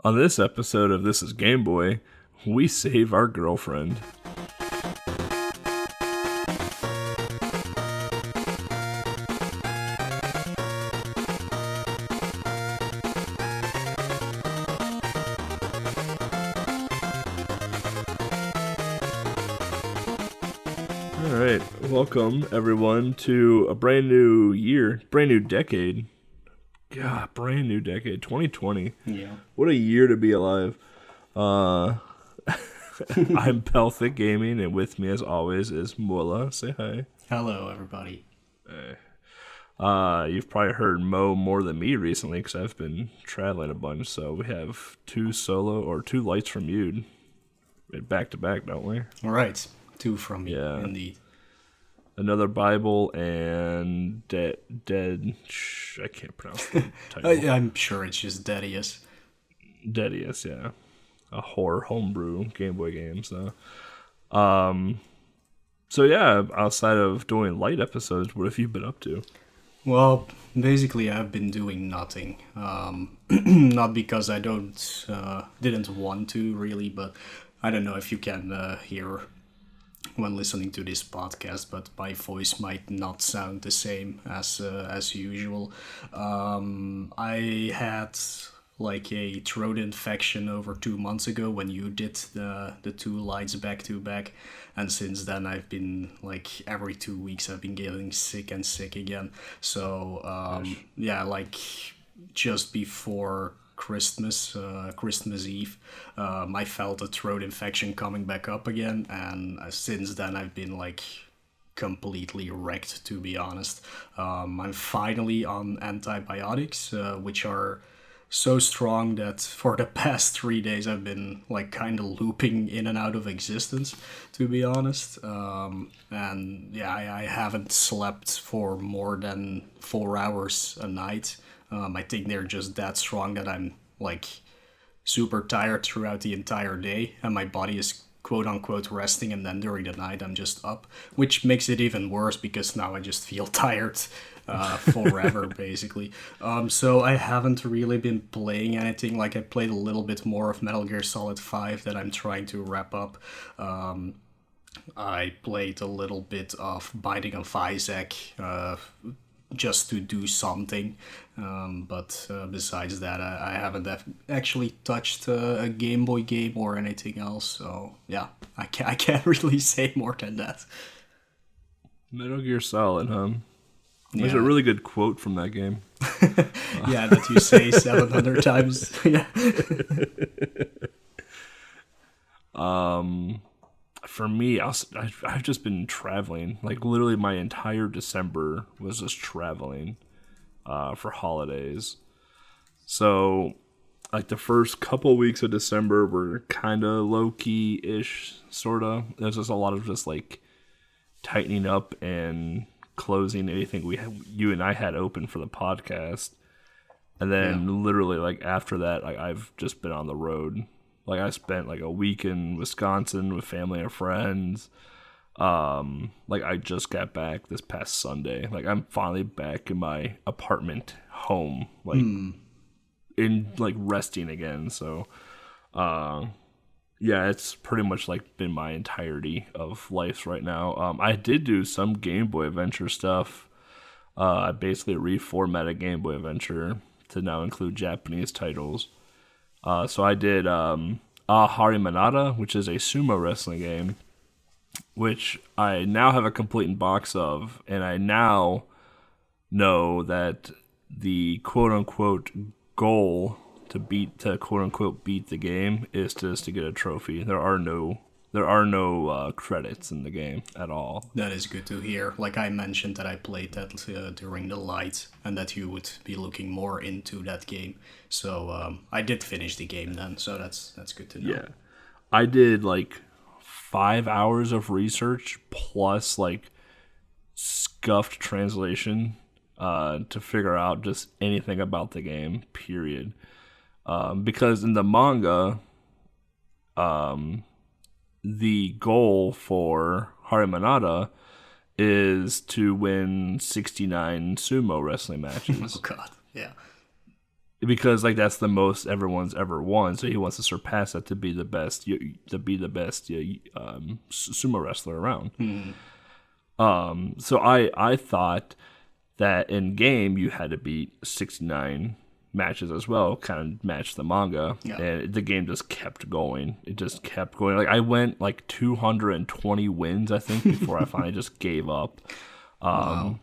On this episode of This is Game Boy, we save our girlfriend. Alright, welcome everyone to a brand new year, brand new decade. God, brand new decade, 2020. Yeah. What a year to be alive. I'm Pelthic Gaming, and with me as always is Moelle. Say hi. Hello, everybody. You've probably heard Mo more than me recently because I've been traveling a bunch, so we have two lights from you back to back, don't we? All right. Two from me, Yeah. indeed. Another Bible and I can't pronounce the title. I'm sure it's just Dedius. Dedius, yeah. A horror homebrew Game Boy game, so. So yeah, outside of doing light episodes, what have you been up to? Well, basically, I've been doing nothing. Not because I didn't want to, really, but I don't know if you can hear when listening to this podcast, but my voice might not sound the same as usual. I had like a throat infection over 2 months ago when you did the two lights back to back, and since then I've been like every 2 weeks I've been getting sick again. So yeah, like just before Christmas Eve, I felt a throat infection coming back up again, and since then I've been like completely wrecked, to be honest. I'm finally on antibiotics, which are so strong that for the past 3 days I've been like kind of looping in and out of existence, to be honest. And yeah, I haven't slept for more than 4 hours a night. I think they're just that strong that I'm like super tired throughout the entire day, and my body is quote unquote resting, and then during the night I'm just up, which makes it even worse because now I just feel tired forever basically. So I haven't really been playing anything. Like I played a little bit more of Metal Gear Solid 5 that I'm trying to wrap up. I played a little bit of Binding of Isaac, just to do something, but besides that I haven't actually touched a Game Boy game or anything else, so yeah, I can't really say more than that. Metal Gear Solid, huh? There's Yeah. a really good quote from that game. Yeah, that you say 700 times. Yeah. For me, I've just been traveling. Like, literally my entire December was just traveling for holidays. So, like, the first couple weeks of December were kind of low-key-ish, sort of. There's just a lot of just, like, tightening up and closing anything you and I had open for the podcast. And then literally, like, after that, like, I've just been on the road. Like, I spent, like, a week in Wisconsin with family and friends. Like, I just got back this past Sunday. Like, I'm finally back in my apartment home, like, in, like, resting again. So, yeah, it's pretty much, like, been my entirety of life right now. I did do some Game Boy Adventure stuff. I basically reformatted Game Boy Adventure to now include Japanese titles. So I did Harimanada, which is a sumo wrestling game, which I now have a complete box of, and I now know that the quote-unquote goal to quote-unquote beat the game is just to get a trophy. There are no credits in the game at all. That is good to hear. Like I mentioned that I played that during the light, and that you would be looking more into that game. So I did finish the game then, so that's good to know. Yeah. I did like 5 hours of research plus like scuffed translation to figure out just anything about the game, period. Because in the manga, the goal for Harimanada is to win 69 sumo wrestling matches. Oh god, yeah. because like that's the most everyone's ever won. So he wants to surpass that to be the best, sumo wrestler around. So I thought that in game you had to beat 69 matches as well, kind of match the manga, and the game just kept going. It just kept going. Like I went like 220 wins, I think, before I finally just gave up. Wow.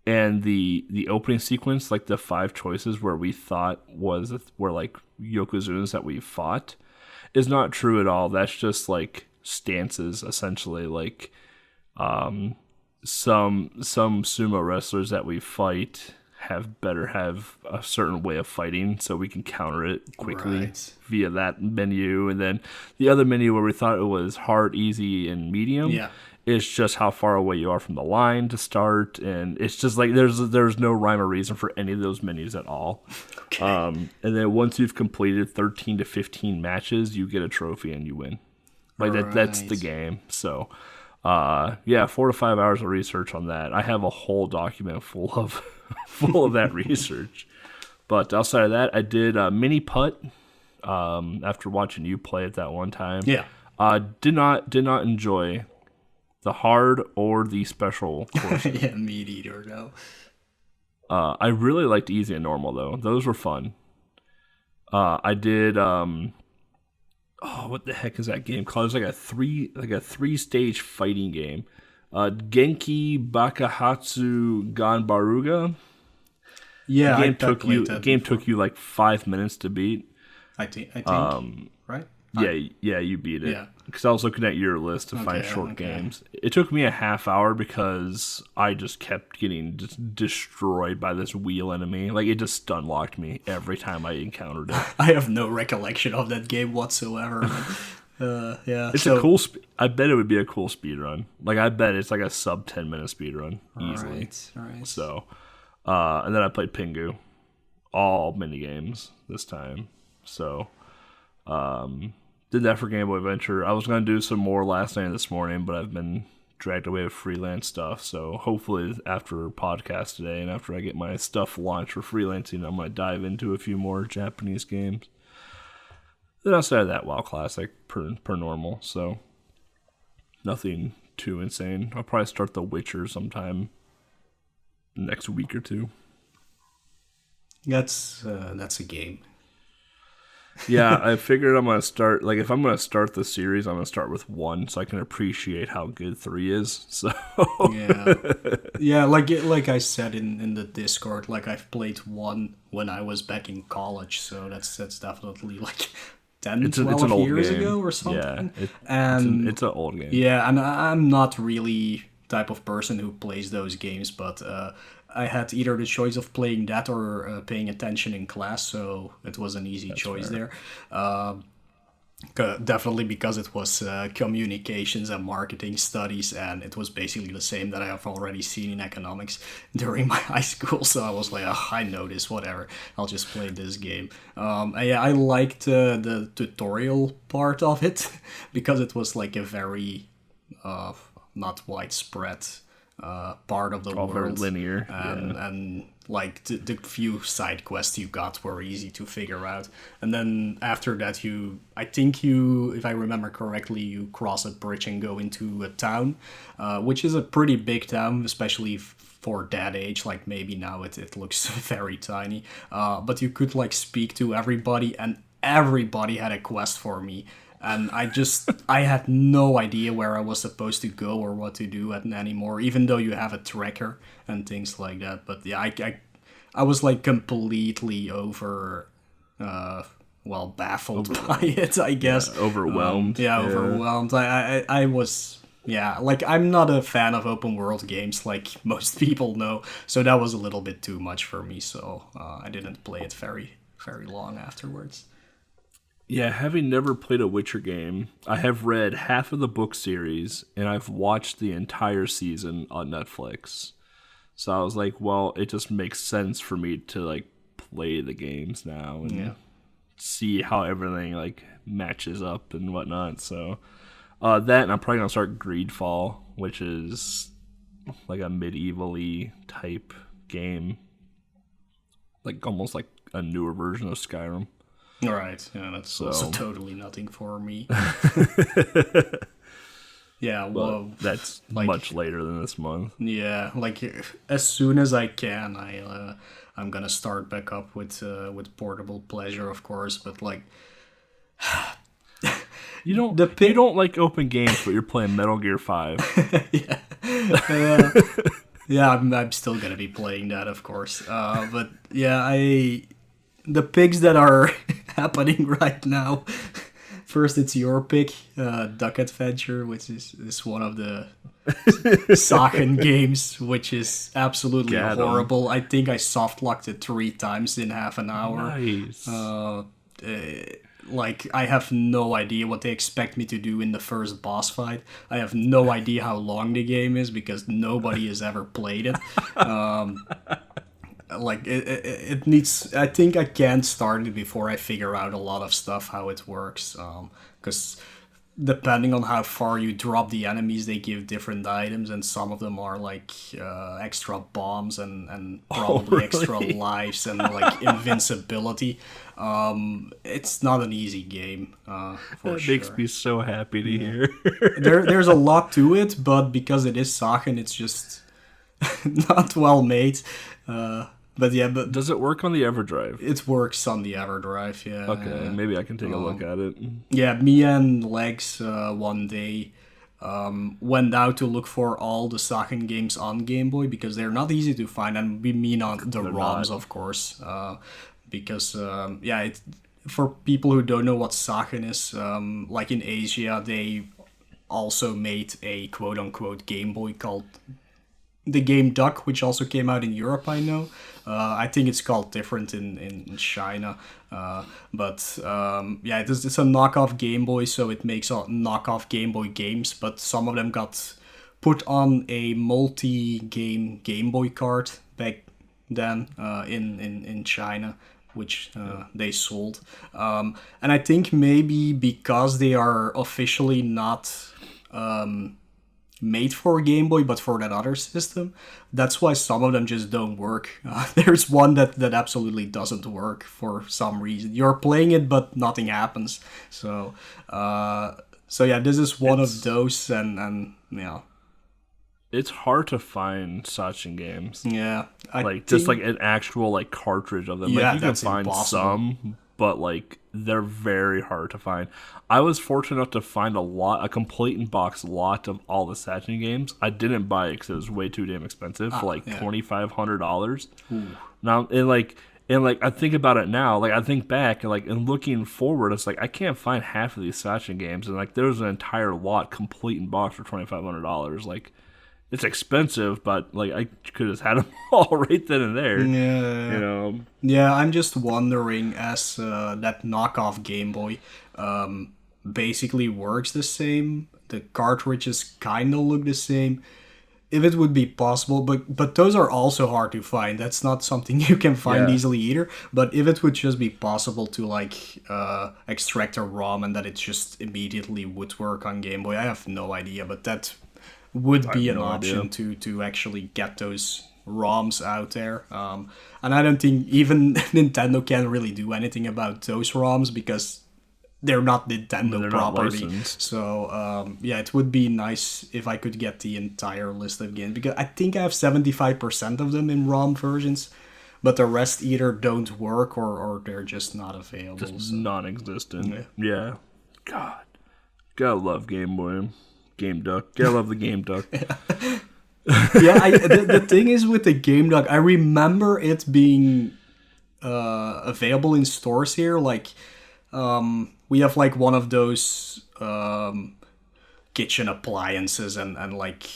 And the opening sequence, like the 5 choices where we thought were like yokozunas that we fought, is not true at all. That's just like stances, essentially. Like some sumo wrestlers that we fight have a certain way of fighting, so we can counter it quickly via that menu. And then the other menu where we thought it was hard, easy, and medium. Yeah. It's just how far away you are from the line to start, and it's just like there's no rhyme or reason for any of those menus at all. Okay. And then once you've completed 13 to 15 matches, you get a trophy and you win. Like that's the game. So, 4 to 5 hours of research on that. I have a whole document full of that research. But outside of that, I did mini putt after watching you play it that one time. Yeah. Did not enjoy the hard or the special courses. Yeah, meat eater, no. I really liked easy and normal though. Those were fun. I did what the heck is that game called? It was like a 3-stage fighting game. Genki Bakahatsu Ganbaruga. Yeah, the game took you like 5 minutes to beat. I think right? Yeah, you beat it. Yeah. Because I was looking at your list to find short games. It took me a half hour because I just kept getting destroyed by this wheel enemy. Like, it just stun locked me every time I encountered it. I have no recollection of that game whatsoever. Yeah. It's a cool... I bet it would be a cool speed run. Like, I bet it's like a sub 10 minute speed run. Easily. Right. So, and then I played Pingu. All mini games this time. So... did that for Game Boy Adventure. I was going to do some more last night and this morning, but I've been dragged away with freelance stuff. So hopefully after podcast today and after I get my stuff launched for freelancing, I'm going to dive into a few more Japanese games. Then outside of that, WoW Classic per normal. So nothing too insane. I'll probably start The Witcher sometime next week or two. That's a game. Yeah, I figured I'm going to start, like, if I'm going to start the series, I'm going to start with 1 so I can appreciate how good 3 is. So Yeah, like I said in the Discord, like, I've played 1 when I was back in college, so that's definitely, like, 10, 12 years ago or something. Yeah, it's an old game. Yeah, and I'm not really type of person who plays those games, but I had either the choice of playing that or paying attention in class, so it was an easy choice there. Definitely because it was communications and marketing studies, and it was basically the same that I have already seen in economics during my high school, so I was like, I know this, whatever, I'll just play this game. I liked the tutorial part of it, because it was like a very not widespread part of the world. Very linear. And like the few side quests you got were easy to figure out. And then after that, I think if I remember correctly, you cross a bridge and go into a town, which is a pretty big town, especially for that age. Like, maybe now it looks very tiny. But you could like speak to everybody, and everybody had a quest for me. And I had no idea where I was supposed to go or what to do anymore, even though you have a tracker and things like that. But yeah, I was like completely baffled by it, I guess. Yeah, overwhelmed. Overwhelmed. I was, like, I'm not a fan of open world games like most people know, so that was a little bit too much for me, so I didn't play it very, very long afterwards. Yeah, having never played a Witcher game, I have read half of the book series, and I've watched the entire season on Netflix. So I was like, well, it just makes sense for me to like play the games now and see how everything like matches up and whatnot. So that, and I'm probably gonna start Greedfall, which is like a medieval-y type game, like almost like a newer version of Skyrim. All right, yeah, that's also totally nothing for me. Yeah, well, that's much later than this month. Yeah, like as soon as I can, I'm gonna start back up with Portable Pleasure, of course. But like, you don't like open games, but you're playing Metal Gear 5. Yeah, yeah, I'm still gonna be playing that, of course. But yeah, the picks that are happening right now. First, it's your pick, Duck Adventure, which is one of the Sachen games, which is absolutely horrible. I think I softlocked it 3 times in half an hour. Nice. Like, I have no idea what they expect me to do in the first boss fight. I have no idea how long the game is because nobody has ever played it. Like it needs. I think I can't start it before I figure out a lot of stuff how it works. Because depending on how far you drop the enemies, they give different items, and some of them are like extra bombs and probably extra lives and like invincibility. It's not an easy game. For sure. Makes me so happy to hear. There's a lot to it, but because it is Sachen, it's just not well made. But yeah, but does it work on the EverDrive? It works on the EverDrive, yeah. Okay, maybe I can take a look at it. Yeah, me and Legs one day went out to look for all the Sachen games on Game Boy because they're not easy to find, and we mean on the ROMs, of course. Because for people who don't know what Sachen is, like in Asia, they also made a quote-unquote Game Boy called the game Duck, which also came out in Europe, I know. I think it's called different in China. But it's a knockoff Game Boy, so it makes a knockoff Game Boy games, but some of them got put on a multi-game Game Boy card back then in China, which they sold. And I think maybe because they are officially not made for Game Boy, but for that other system, that's why some of them just don't work. There's one that absolutely doesn't work for some reason. You're playing it, but nothing happens. So yeah, this is one of those, and yeah. It's hard to find Sachen games. Yeah. Just like an actual like cartridge of them. Yeah, like you can find some, but like they're very hard to find. I was fortunate enough to find a complete in-box lot of all the Sachen games. I didn't buy it because it was way too damn expensive for like $2,500. Now, and I think about it now, like I think back and looking forward, it's like I can't find half of these Sachen games, and like there's an entire lot complete in box for $2,500. Like it's expensive, but like I could have had them all right then and there. Yeah, you know. Yeah, I'm just wondering as that knockoff Game Boy basically works the same. The cartridges kind of look the same. If it would be possible, but those are also hard to find. That's not something you can find easily either. But if it would just be possible to like extract a ROM and that it just immediately would work on Game Boy, I have no idea. But that would be an option to actually get those ROMs out there. And I don't think even Nintendo can really do anything about those ROMs because they're not Nintendo property. So it would be nice if I could get the entire list of games, because I think I have 75% of them in ROM versions, but the rest either don't work or they're just not available. Just non-existent. Yeah. God. Gotta love Game Boy. Game Duck. Gotta love the Game Duck. The thing is with the Game Duck, I remember it being available in stores here. Like, we have like one of those kitchen appliances and like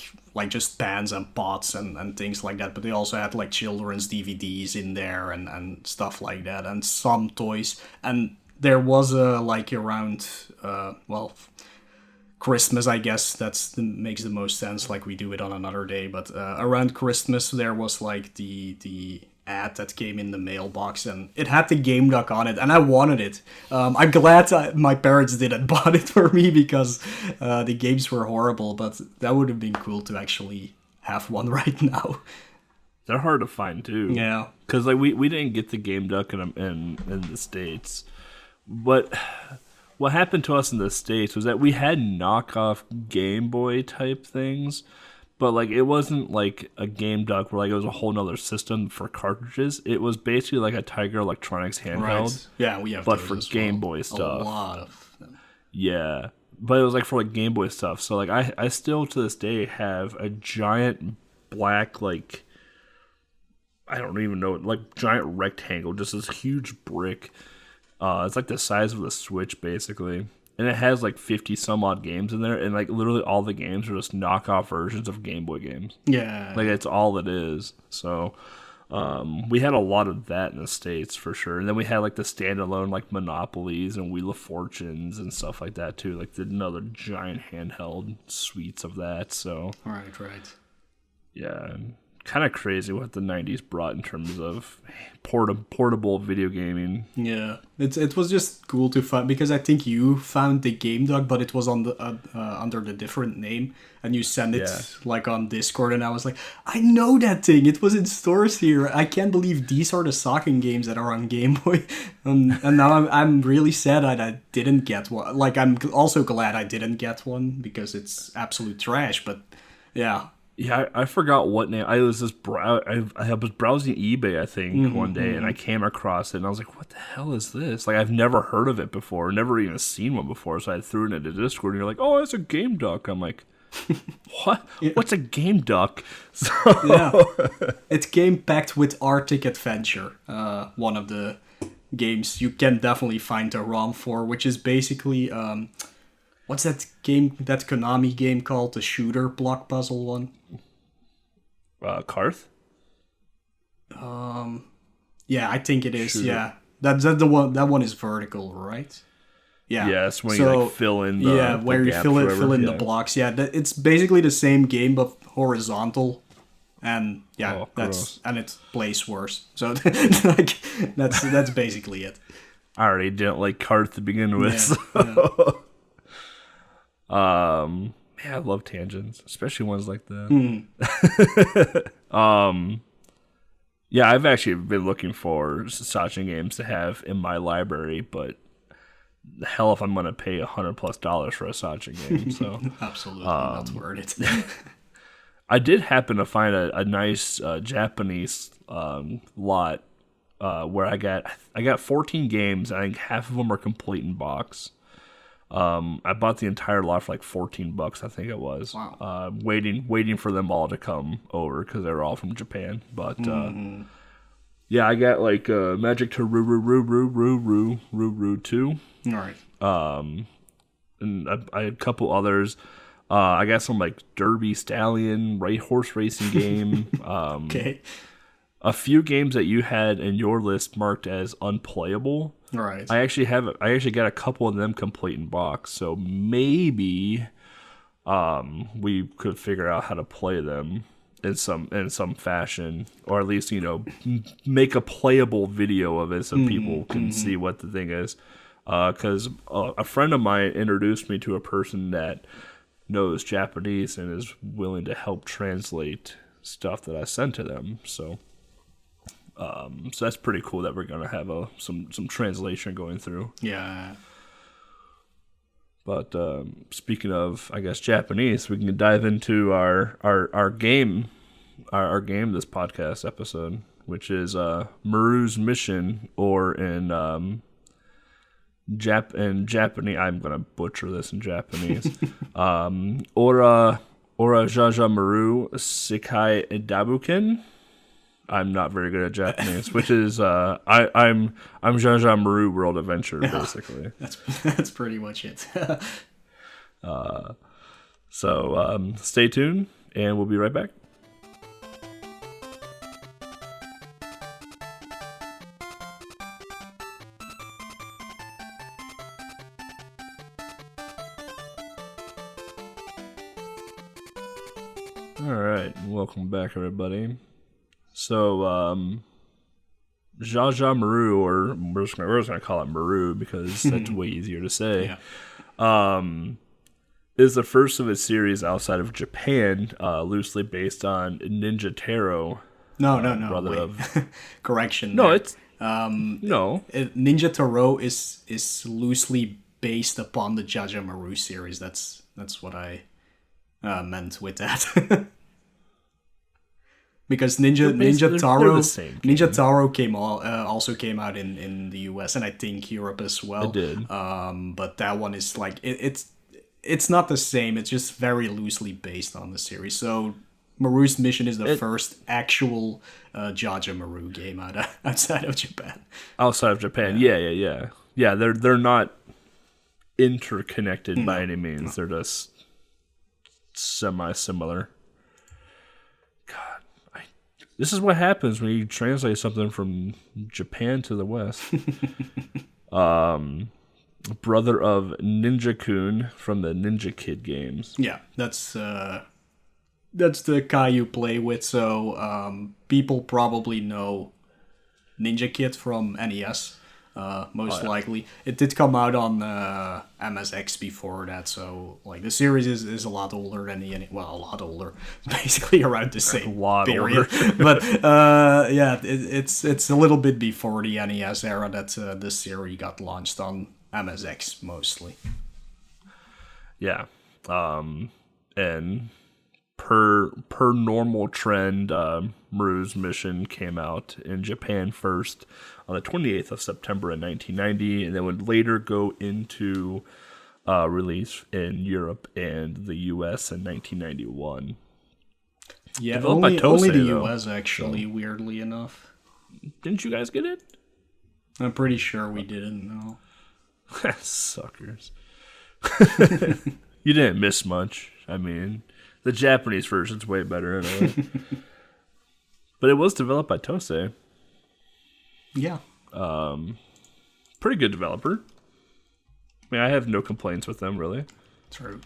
just pans and pots and things like that. But they also had like children's DVDs in there and stuff like that, and some toys. And there was around Christmas, I guess makes the most sense. Like we do it on another day, but around Christmas there was like the ad that came in the mailbox, and it had the Game Duck on it, and I wanted it. I'm glad my parents didn't bought it for me because the games were horrible, but that would have been cool to actually have one right now. They're hard to find too. Yeah, because like we didn't get the Game Duck in the States, but what happened to us in the States was that we had knockoff Game Boy type things, but like it wasn't like a Game Duck where like it was a whole nother system for cartridges. It was basically like a Tiger Electronics handheld. Right. Yeah, we have but those for as Game well. Boy stuff. A lot of them. Yeah. But it was like for like Game Boy stuff. So like I still to this day have a giant black like I don't even know, like giant rectangle, just this huge brick. It's like the size of the Switch basically. And it has like 50 some odd games in there, and like literally all the games are just knockoff versions of Game Boy games. Yeah. Like it's all it is. So we had a lot of that in the States for sure. And then we had like the standalone like Monopolies and Wheel of Fortunes and stuff like that too. Like another giant handheld suites of that. So right. yeah, kind of crazy what the 90s brought in terms of portable video gaming. Yeah, it was just cool to find, because I think you found the Game Dog, but it was on the under the different name, and you sent it like on Discord, and I was like, I know that thing. It was in stores here. I can't believe these are the soccer games that are on Game Boy, and now I'm really sad that I didn't get one. Like I'm also glad I didn't get one because it's absolute trash. But yeah. Yeah, I forgot what name. I was just I was browsing eBay, I think, one day, and I came across it, and I was like, "What the hell is this?" Like, I've never heard of it before, never even seen one before. So I threw it into Discord, and you're like, "Oh, it's a Game Duck." I'm like, "What? Yeah. What's a Game Duck?" So yeah, it's game packed with Arctic Adventure. One of the games you can definitely find a ROM for, which is basically what's that game? That Konami game called, the shooter block puzzle one. Karth? Yeah, I think it is. Shooter. Yeah, that's the one. That one is vertical, right? Yeah. Yeah, it's when you like fill in the where you fill in the blocks. Yeah, it's basically the same game but horizontal, and yeah, and it plays worse. So like that's basically it. I already didn't like Karth to begin with. Yeah, so. Yeah, I love tangents, especially ones like that. Yeah, I've actually been looking for Sachin games to have in my library, but the hell if I'm going to pay $100+ for a Sachin game. So absolutely not worth it. I did happen to find a nice Japanese lot where I got 14 games. I think half of them are complete in box. I bought the entire lot for like $14, I think it was. Wow. Waiting for them all to come over because they were all from Japan. But yeah, I got like Magic to Ruru 2. All right. And I had a couple others. I got some like Derby Stallion horse racing game. Okay. A few games that you had in your list marked as unplayable. Right. I actually got a couple of them complete in box, so maybe we could figure out how to play them in some fashion, or at least make a playable video of it so people can see what the thing is. Because a friend of mine introduced me to a person that knows Japanese and is willing to help translate stuff that I sent to them. So that's pretty cool that we're gonna have some translation going through. Yeah. But speaking of, I guess, Japanese, we can dive into our game this podcast episode, which is Maru's Mission, or in Japanese. I'm gonna butcher this in Japanese. Ora Jaja Maru Sekai Dabuken. I'm not very good at Japanese, which is I'm Jaja Maru World Adventure, basically. That's pretty much it. So stay tuned, and we'll be right back. All right, welcome back, everybody. So, Jaja Maru, or we're just gonna call it Maru because that's way easier to say. Yeah. Is the first of its series outside of Japan, loosely based on Ninja Taro, No, brother wait. of. Correction. No, there. it's no. Ninja Taro is loosely based upon the Jaja Maru series. That's what I meant with that. Because They're the same game. Ninja Taro also came out in the US and I think Europe as well. It did. But that one is like it's not the same. It's just very loosely based on the series. So Maru's Mission is the first actual Jaja Maru game outside of Japan. Outside of Japan, yeah. They're not interconnected by any means. They're just semi-similar. God, this is what happens when you translate something from Japan to the West. Brother of Ninja-kun from the Ninja Kid games. Yeah, that's the Kai you play with. So people probably know Ninja Kid from NES. Most likely, it did come out on MSX before that, so like the series is a lot older than a lot older, basically around the same period. But it's a little bit before the NES era that this series got launched on MSX mostly. Yeah, and per normal trend, Maru's Mission came out in Japan first on the 28th of September in 1990, and then would later go into release in Europe and the US in 1991. Yeah, Developed by only Tosei, the though. US actually, weirdly enough. Didn't you guys get it? I'm pretty sure we didn't know. Suckers. You didn't miss much. I mean, the Japanese version's way better anyway. But it was developed by Tosei. Yeah. Pretty good developer. I mean, I have no complaints with them, really. True.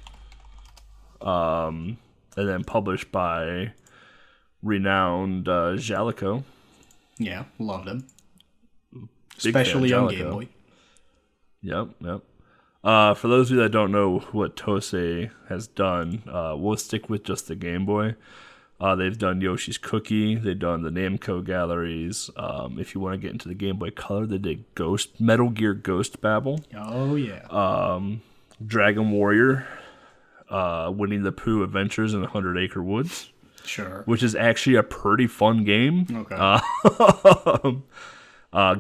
And then published by renowned Jalico. Yeah, love them. Big Especially fan of on Jalico. Game Boy. Yep. For those of you that don't know what Tosei has done, we'll stick with just the Game Boy. They've done Yoshi's Cookie. They've done the Namco galleries. If you want to get into the Game Boy Color, they did Metal Gear Ghost Babel. Oh, yeah. Dragon Warrior. Winnie the Pooh Adventures in 100 Acre Woods. Sure. Which is actually a pretty fun game. Okay.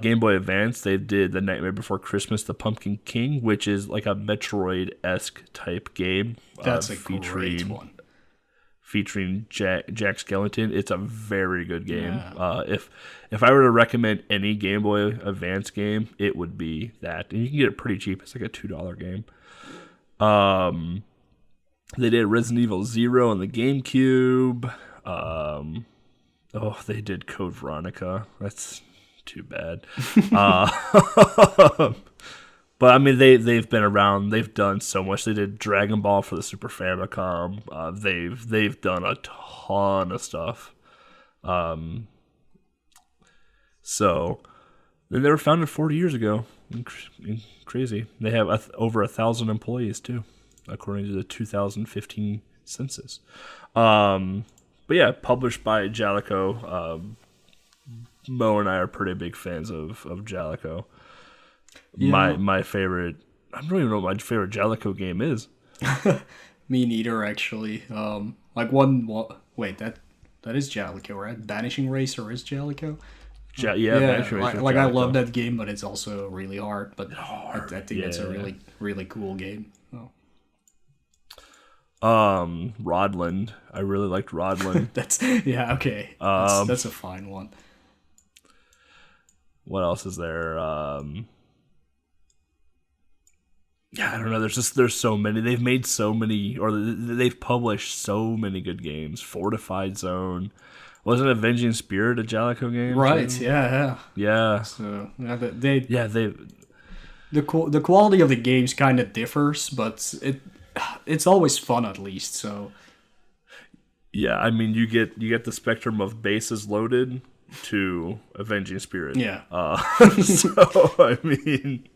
Game Boy Advance, they did The Nightmare Before Christmas, The Pumpkin King, which is like a Metroid-esque type game. That's a great one. Featuring Jack Skellington. It's a very good game. Yeah. If I were to recommend any Game Boy Advance game, it would be that. And you can get it pretty cheap. It's like a $2 game. They did Resident Evil 0 on the GameCube. They did Code Veronica. That's too bad. But I mean, they've been around. They've done so much. They did Dragon Ball for the Super Famicom. They've done a ton of stuff. So then they were founded 40 years ago. Crazy. They have over 1,000 employees too, according to the 2015 census. But yeah, published by Jalico. Mo and I are pretty big fans of Jalico. Yeah. My favorite, I don't even know what my favorite Jalico game is. Me neither, actually. Wait, that is Jalico, right? Vanishing Racer is Jalico? Vanishing Racer. Like I love that game, but it's also really hard. But I think it's a really, really cool game. Oh. Rodland. I really liked Rodland. Okay. That's a fine one. What else is there? I don't know. There's so many. They've made so many, or they've published so many good games. Fortified Zone. Wasn't Avenging Spirit a Jalico game? Right. Too? Yeah. So the quality of the games kind of differs, but it's always fun at least. So. Yeah, I mean, you get the spectrum of bases loaded to Avenging Spirit. Yeah. So I mean.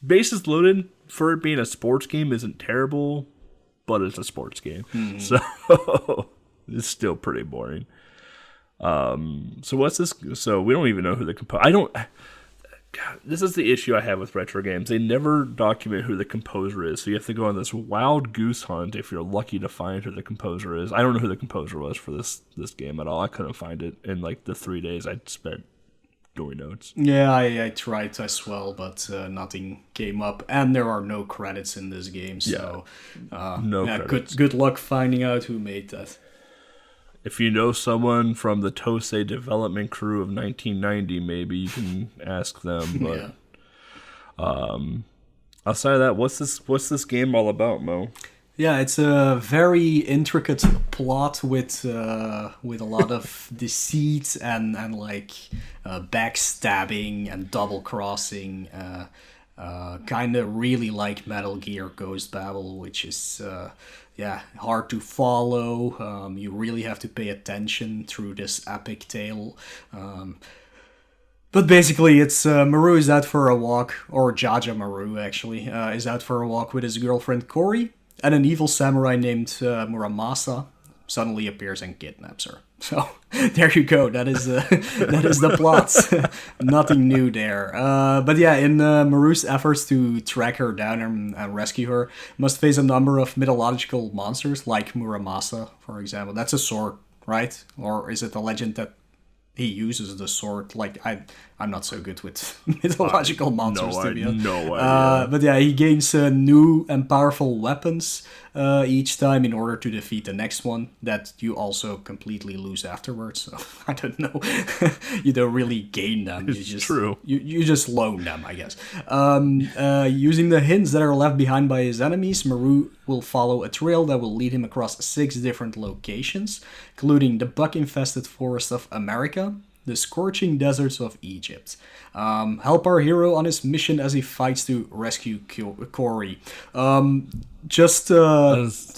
Bases loaded, for it being a sports game, isn't terrible, but it's a sports game. So it's still pretty boring. So what's this? So we don't even know who the composer. I don't. God, this is the issue I have with retro games. They never document who the composer is, so you have to go on this wild goose hunt if you're lucky to find who the composer is. I don't know who the composer was for this game at all. I couldn't find it in like the 3 days I spent doing notes. Yeah, I tried as well, but nothing came up, and there are no credits in this game. So, no credits. Good luck finding out who made that. If you know someone from the Tosei development crew of 1990, maybe you can ask them. But outside of that, what's this game all about, Mo? Yeah, it's a very intricate plot with a lot of deceit and like backstabbing and double crossing. Kind of really like Metal Gear Ghost Babel, which is hard to follow. You really have to pay attention through this epic tale. But basically, it's Maru is out for a walk, or Jaja Maru actually is out for a walk with his girlfriend Cory, and an evil samurai named Muramasa suddenly appears and kidnaps her. So there you go. That is the plot. Nothing new there. But yeah, in Maru's efforts to track her down and rescue her, must face a number of mythological monsters like Muramasa, for example. That's a sword, right? Or is it a legend that he uses the sword? Like I'm not so good with mythological monsters, to be honest. No idea. But yeah, he gains new and powerful weapons each time in order to defeat the next one that you also completely lose afterwards. So I don't know. You don't really gain them. True. You just loan them, I guess. Using the hints that are left behind by his enemies, Maru will follow a trail that will lead him across 6 different locations, including the bug-infested forests of America, the scorching deserts of Egypt. Help our hero on his mission as he fights to rescue Cory. I was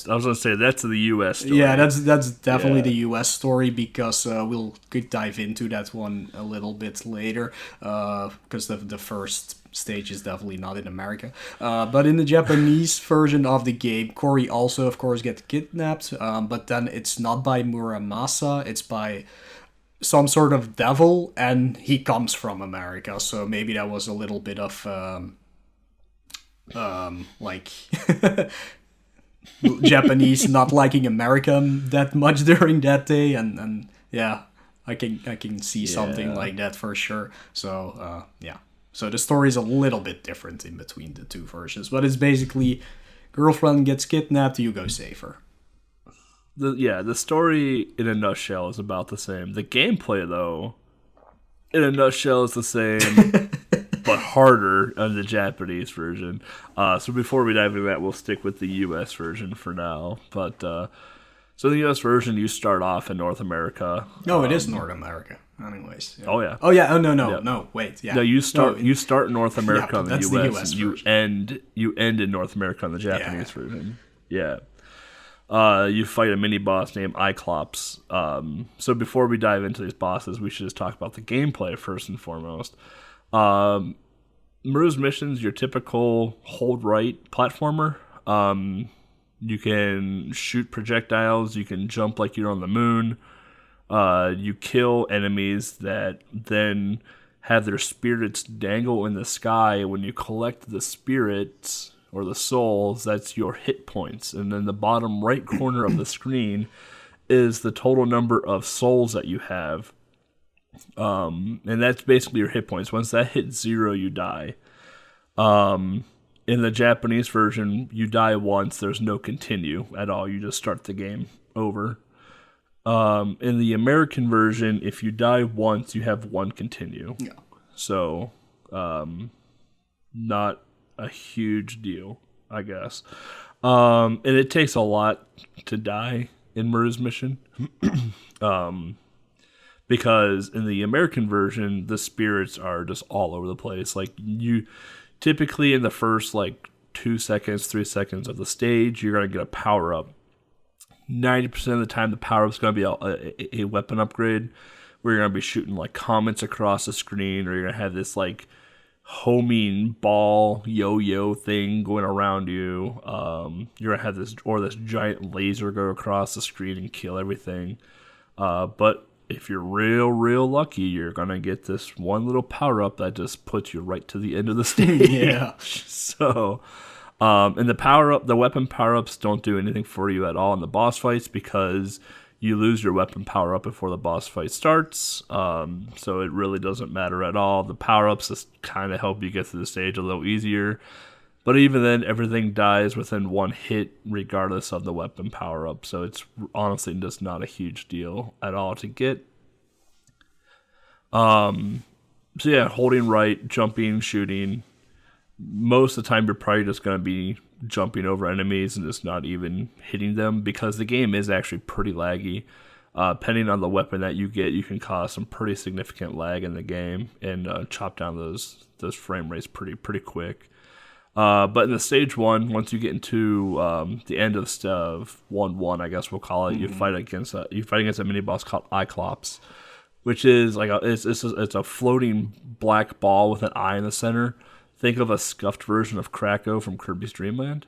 gonna say that's the U.S. story. Yeah, that's definitely the U.S. story, because could dive into that one a little bit later, because the first stage is definitely not in America. But in the Japanese version of the game, Cory also, of course, gets kidnapped, but then it's not by Muramasa, it's by some sort of devil, and he comes from America, so maybe that was a little bit of like Japanese not liking America that much during that day, and yeah, I can see something like that for sure. So so the story is a little bit different in between the two versions, but it's basically girlfriend gets kidnapped, you go save her. The story in a nutshell is about the same. The gameplay, though, in a nutshell is the same, but harder on the Japanese version. So before we dive into that, we'll stick with the U.S. version for now. But so the U.S. version, you start off in North America. No, it is North America, anyways. Yeah. Oh yeah. Oh yeah. Oh no. Wait. Yeah. No, you start in North America on the that's U.S. The US and you end in North America on the Japanese version. Yeah. You fight a mini boss named Iclops. So before we dive into these bosses, we should just talk about the gameplay first and foremost. Maru's missions, your typical hold right platformer. You can shoot projectiles. You can jump like you're on the moon. You kill enemies that then have their spirits dangle in the sky. When you collect the spirits or the souls, that's your hit points. And then the bottom right corner of the screen is the total number of souls that you have. And that's basically your hit points. Once that hits 0, you die. In the Japanese version, you die once. There's no continue at all. You just start the game over. In the American version, if you die once, you have 1 continue. Yeah. So, not a huge deal, I guess. And it takes a lot to die in Maru's mission. Because in the American version, the spirits are just all over the place. Like, you typically in the first 2 seconds, 3 seconds of the stage, you're going to get a power up. 90% of the time, the power up is going to be a weapon upgrade, where you're going to be shooting comets across the screen, or you're going to have this homing ball yo-yo thing going around you. You're gonna have this giant laser go across the screen and kill everything. But if you're real lucky, you're gonna get this one little power up that just puts you right to the end of the stage. Yeah. So, and the weapon power ups don't do anything for you at all in the boss fights because you lose your weapon power up before the boss fight starts. So it really doesn't matter at all. The power ups just kind of help you get through the stage a little easier. But even then, everything dies within one hit, regardless of the weapon power-up. So it's honestly just not a huge deal at all to get. So yeah, holding right, jumping, shooting. Most of the time, you're probably just going to be jumping over enemies and just not even hitting them because the game is actually pretty laggy. Depending on the weapon that you get, you can cause some pretty significant lag in the game and chop down those frame rates pretty quick. But in the stage 1, once you get into the end of 1-1, I guess we'll call it, you fight against a mini boss called Cyclops, which is like it's a floating black ball with an eye in the center. Think of a scuffed version of Krakow from Kirby's Dream Land,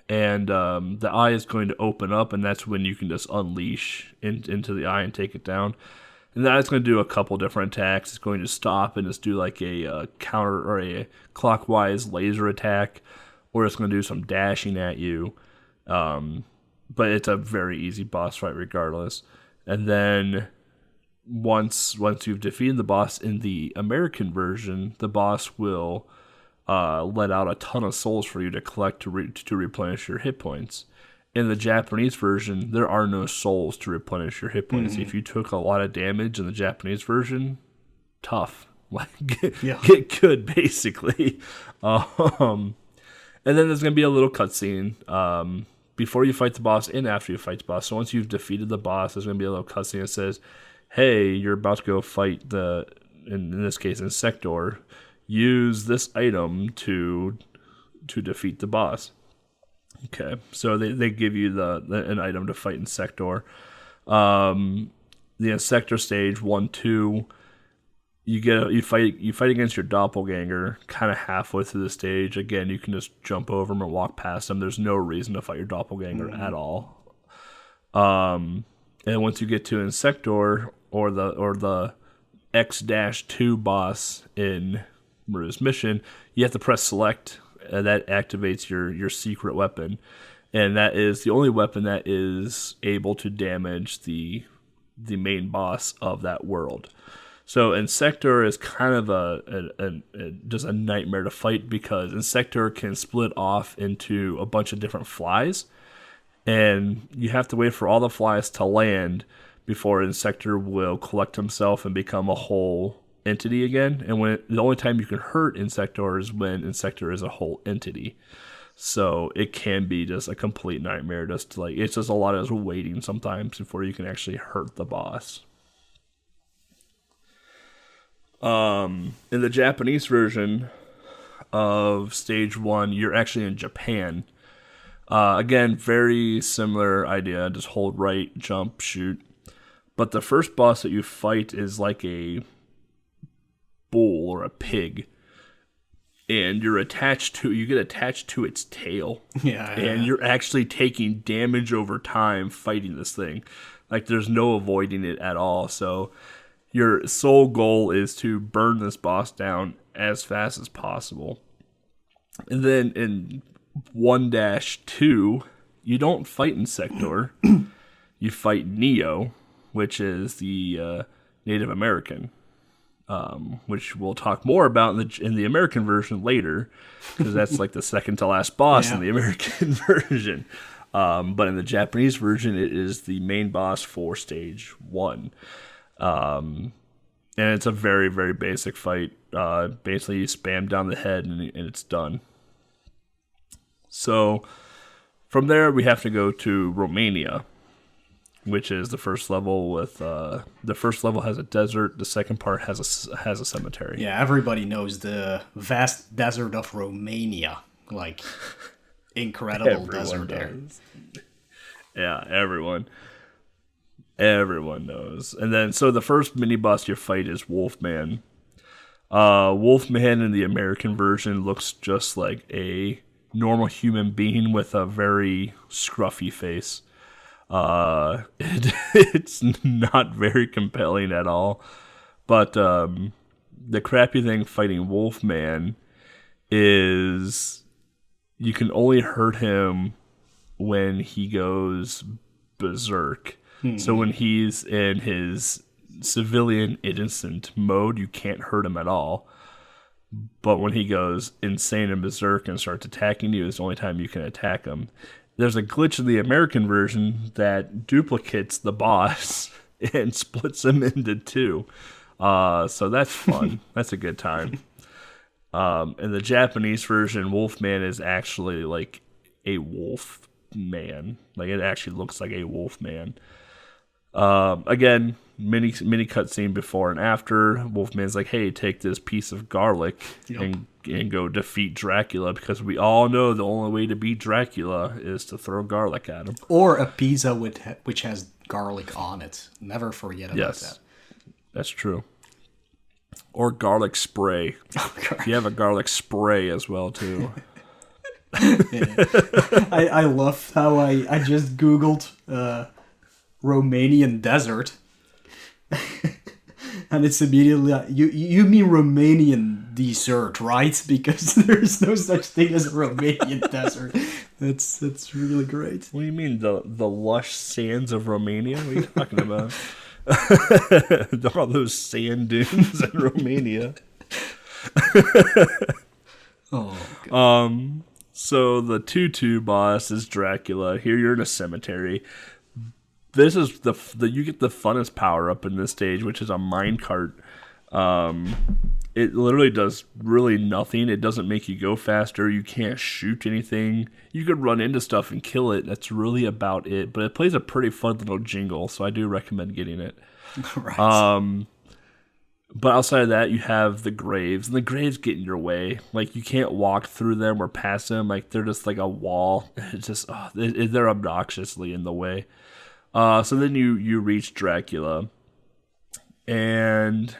and the eye is going to open up, and that's when you can just unleash into the eye and take it down. And that's going to do a couple different attacks. It's going to stop and just do like a counter or a clockwise laser attack, or it's going to do some dashing at you. But it's a very easy boss fight regardless. And then once you've defeated the boss in the American version, the boss will let out a ton of souls for you to collect to replenish your hit points. In the Japanese version, there are no souls to replenish your hit points. If you took a lot of damage in the Japanese version, tough. Like, get good, basically. And then there's going to be a little cutscene before you fight the boss and after you fight the boss. So once you've defeated the boss, there's going to be a little cutscene that says, hey, you're about to go fight in this case, Insector. Use this item to defeat the boss. Okay, so they give you an item to fight Insector. The Insector stage 1-2, you fight against your doppelganger kind of halfway through the stage. Again, you can just jump over him or walk past him. There's no reason to fight your doppelganger at all. And once you get to Insector or the X-2 boss in Maru's mission, you have to press select. That activates your secret weapon, and that is the only weapon that is able to damage the main boss of that world. So Insector is kind of just a nightmare to fight because Insector can split off into a bunch of different flies, and you have to wait for all the flies to land before Insector will collect himself and become a whole entity again. And the only time you can hurt Insector is when Insector is a whole entity. So it can be just a complete nightmare. It's just a lot of waiting sometimes before you can actually hurt the boss. In the Japanese version of stage 1, you're actually in Japan. Again, very similar idea. Just hold right, jump, shoot. But the first boss that you fight is like a bull or a pig, and you get attached to its tail. And you're actually taking damage over time fighting this thing. Like, there's no avoiding it at all. So your sole goal is to burn this boss down as fast as possible. And then in 1-2, you don't fight Insector. You fight Neo, which is the Native American. Which we'll talk more about in the American version later, because that's like the second to last boss in the American version. But in the Japanese version, it is the main boss for stage 1. And it's a very, very basic fight. Basically, you spam down the head and it's done. So from there, we have to go to Romania, which is the first level. The first level has a desert. The second part has a cemetery. Yeah, everybody knows the vast desert of Romania. Like, incredible desert there. Yeah, everyone knows. And then, so the first mini boss you fight is Wolfman. Wolfman in the American version looks just like a normal human being with a very scruffy face. It's not very compelling at all. But the crappy thing fighting Wolfman is you can only hurt him when he goes berserk. So when he's in his civilian innocent mode, you can't hurt him at all. But when he goes insane and berserk and starts attacking you, it's the only time you can attack him. There's a glitch in the American version that duplicates the boss and splits him into two. So that's fun. That's a good time. In the Japanese version, Wolfman is actually like a wolf man. Like it actually looks like a wolf man. Again, mini cutscene before and after. Wolfman's like, hey, take this piece of garlic and go defeat Dracula, because we all know the only way to beat Dracula is to throw garlic at him. Or a pizza which has garlic on it. Never forget about that. That's true. Or garlic spray. You have a garlic spray as well, too. I love how I just Googled Romanian desert. And it's immediately, you mean Romanian dessert, right? Because there's no such thing as a Romanian desert. That's really great. What do you mean, the lush sands of Romania? What are you talking about? All those sand dunes in Romania. Oh, God. So the Tutu boss is Dracula. Here you're in a cemetery. This is the you get the funnest power up in this stage, which is a minecart. It literally does really nothing. It doesn't make you go faster. You can't shoot anything. You could run into stuff and kill it. That's really about it. But it plays a pretty fun little jingle, so I do recommend getting it. Right. But outside of that, you have the graves, and the graves get in your way. Like, you can't walk through them or pass them. Like, they're just like a wall. It's just, they're obnoxiously in the way. So then you reach Dracula. And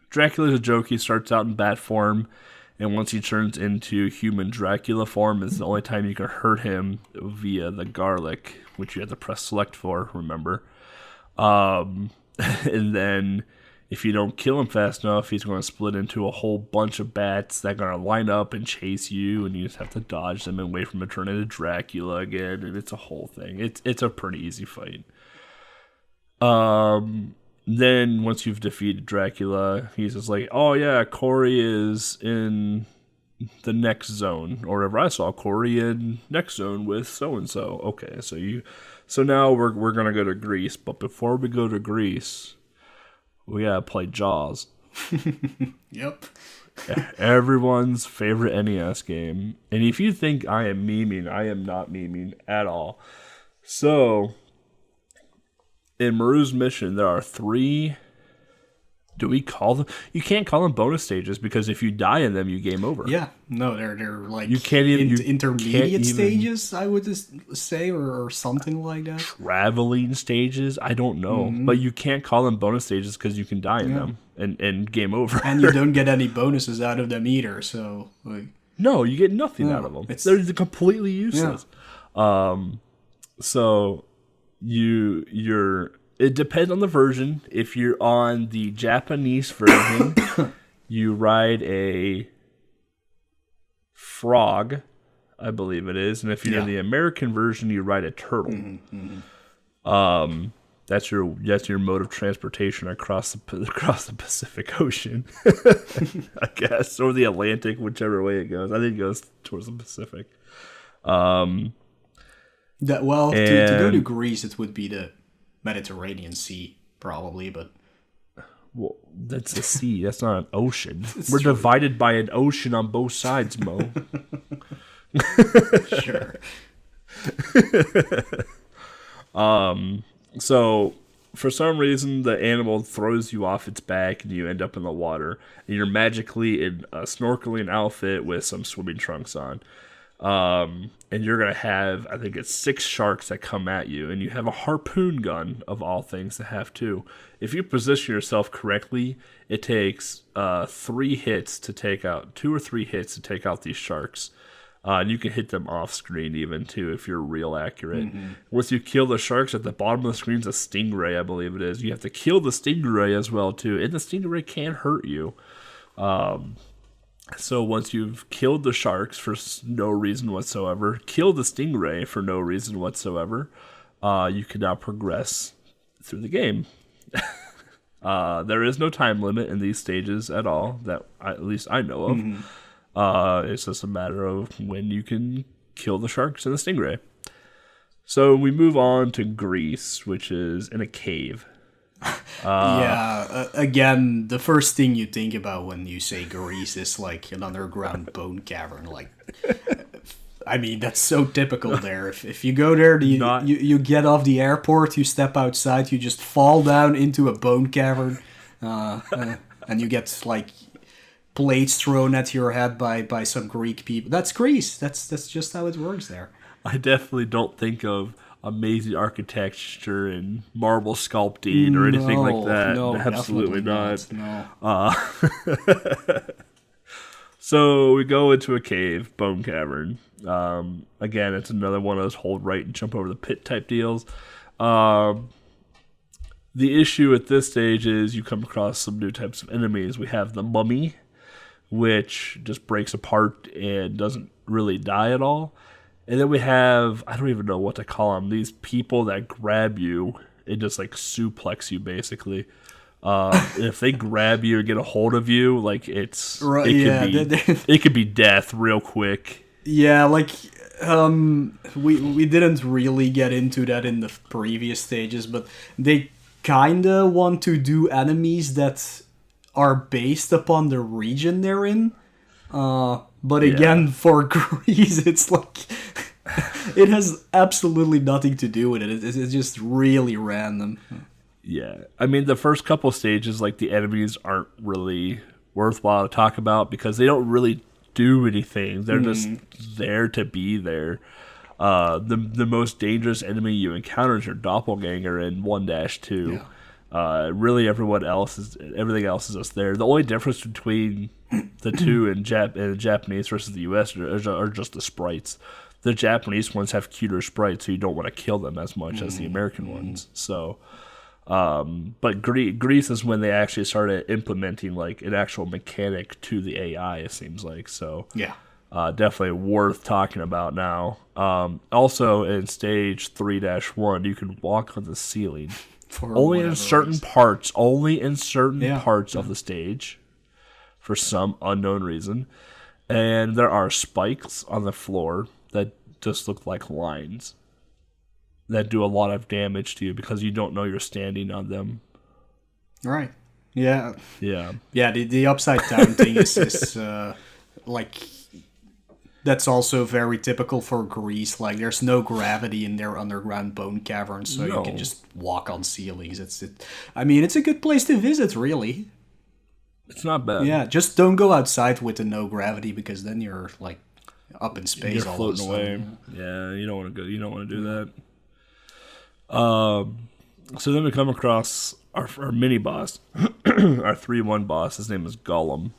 Dracula's a joke. He starts out in bat form, and once he turns into human Dracula form, is the only time you can hurt him via the garlic, which you have to press select for, remember. And then if you don't kill him fast enough, he's going to split into a whole bunch of bats that are going to line up and chase you, and you just have to dodge them and wait for him to turn into Dracula again, and it's a whole thing. It's a pretty easy fight. Then once you've defeated Dracula, he's just like, oh yeah, Corey is in the next zone, or wherever I saw Corey in next zone with so-and-so. Okay, so now we're going to go to Greece, but before we go to Greece, we gotta play Jaws. Yep. Everyone's favorite NES game. And if you think I am memeing, I am not memeing at all. So, in Maru's mission, there are 3... Do we call them? You can't call them bonus stages, because if you die in them, you game over. Yeah. No, they're like you can't even, intermediate stages, I would just say, or something like that. Traveling stages? I don't know. Mm-hmm. But you can't call them bonus stages because you can die in them and game over. And you don't get any bonuses out of them either, so... like. No, you get nothing out of them. They're completely useless. Yeah. So you're... It depends on the version. If you're on the Japanese version, you ride a frog, I believe it is. And if you're in the American version, you ride a turtle. Mm-hmm, mm-hmm. That's your mode of transportation across the Pacific Ocean, I guess, or the Atlantic, whichever way it goes. I think it goes towards the Pacific. To go to Greece, it would be the Mediterranean Sea, probably, but... Well, that's a sea. That's not an ocean. We're divided by an ocean on both sides, Mo. Sure. So, for some reason, the animal throws you off its back, and you end up in the water. And you're magically in a snorkeling outfit with some swimming trunks on. And you're going to have, I think it's 6 sharks that come at you, and you have a harpoon gun, of all things, to have too. If you position yourself correctly, it takes 2 or 3 hits to take out these sharks. And you can hit them off screen even too if you're real accurate. Once you kill the sharks, at the bottom of the screen's a stingray, I believe it is. You have to kill the stingray as well too, and the stingray can hurt you. So once you've killed the sharks for no reason whatsoever, kill the stingray for no reason whatsoever, you can now progress through the game. There is no time limit in these stages at all, that at least I know of. It's just a matter of when you can kill the sharks and the stingray. So we move on to Greece, which is in a cave. Again, the first thing you think about when you say Greece is like an underground bone cavern. Like, I mean, that's so typical there. If you go there, you get off the airport, you step outside, you just fall down into a bone cavern, and you get like plates thrown at your head by some Greek people. That's Greece. That's just how it works there. I definitely don't think of amazing architecture and marble sculpting or anything like that. No, absolutely not. No. So we go into a cave, bone cavern. Again, it's another one of those hold right and jump over the pit type deals. The issue at this stage is you come across some new types of enemies. We have the mummy, which just breaks apart and doesn't really die at all. And then we have, I don't even know what to call them, these people that grab you and just like suplex you basically. If they grab you or get a hold of you, like it could be death real quick. Yeah, like we didn't really get into that in the previous stages, but they kinda want to do enemies that are based upon the region they're in. But again, for Greece, it's like it has absolutely nothing to do with it. It's just really random. Yeah, I mean the first couple stages, like the enemies aren't really worthwhile to talk about because they don't really do anything. They're just there to be there. The most dangerous enemy you encounter is your doppelganger in 1-2. Yeah. Really, everything else is just there. The only difference between the two in Japanese versus the U.S. are just the sprites. The Japanese ones have cuter sprites, so you don't want to kill them as much as the American ones. So, but Greece is when they actually started implementing like an actual mechanic to the AI. It seems like so. Yeah. Definitely worth talking about now. Also, in stage 3-1, you can walk on the ceiling. Only in certain parts of the stage for some unknown reason. And there are spikes on the floor that just look like lines that do a lot of damage to you because you don't know you're standing on them. Right. Yeah. Yeah. Yeah, the upside down thing is like... That's also very typical for Greece. Like, there's no gravity in their underground bone caverns, so you can just walk on ceilings. I mean, it's a good place to visit, really. It's not bad. Yeah, just don't go outside with the no gravity because then you're like up in space. You're floating away. Yeah, you don't want to go. You don't want to do that. So then we come across our mini boss, our 3-1 boss. His name is Gollum.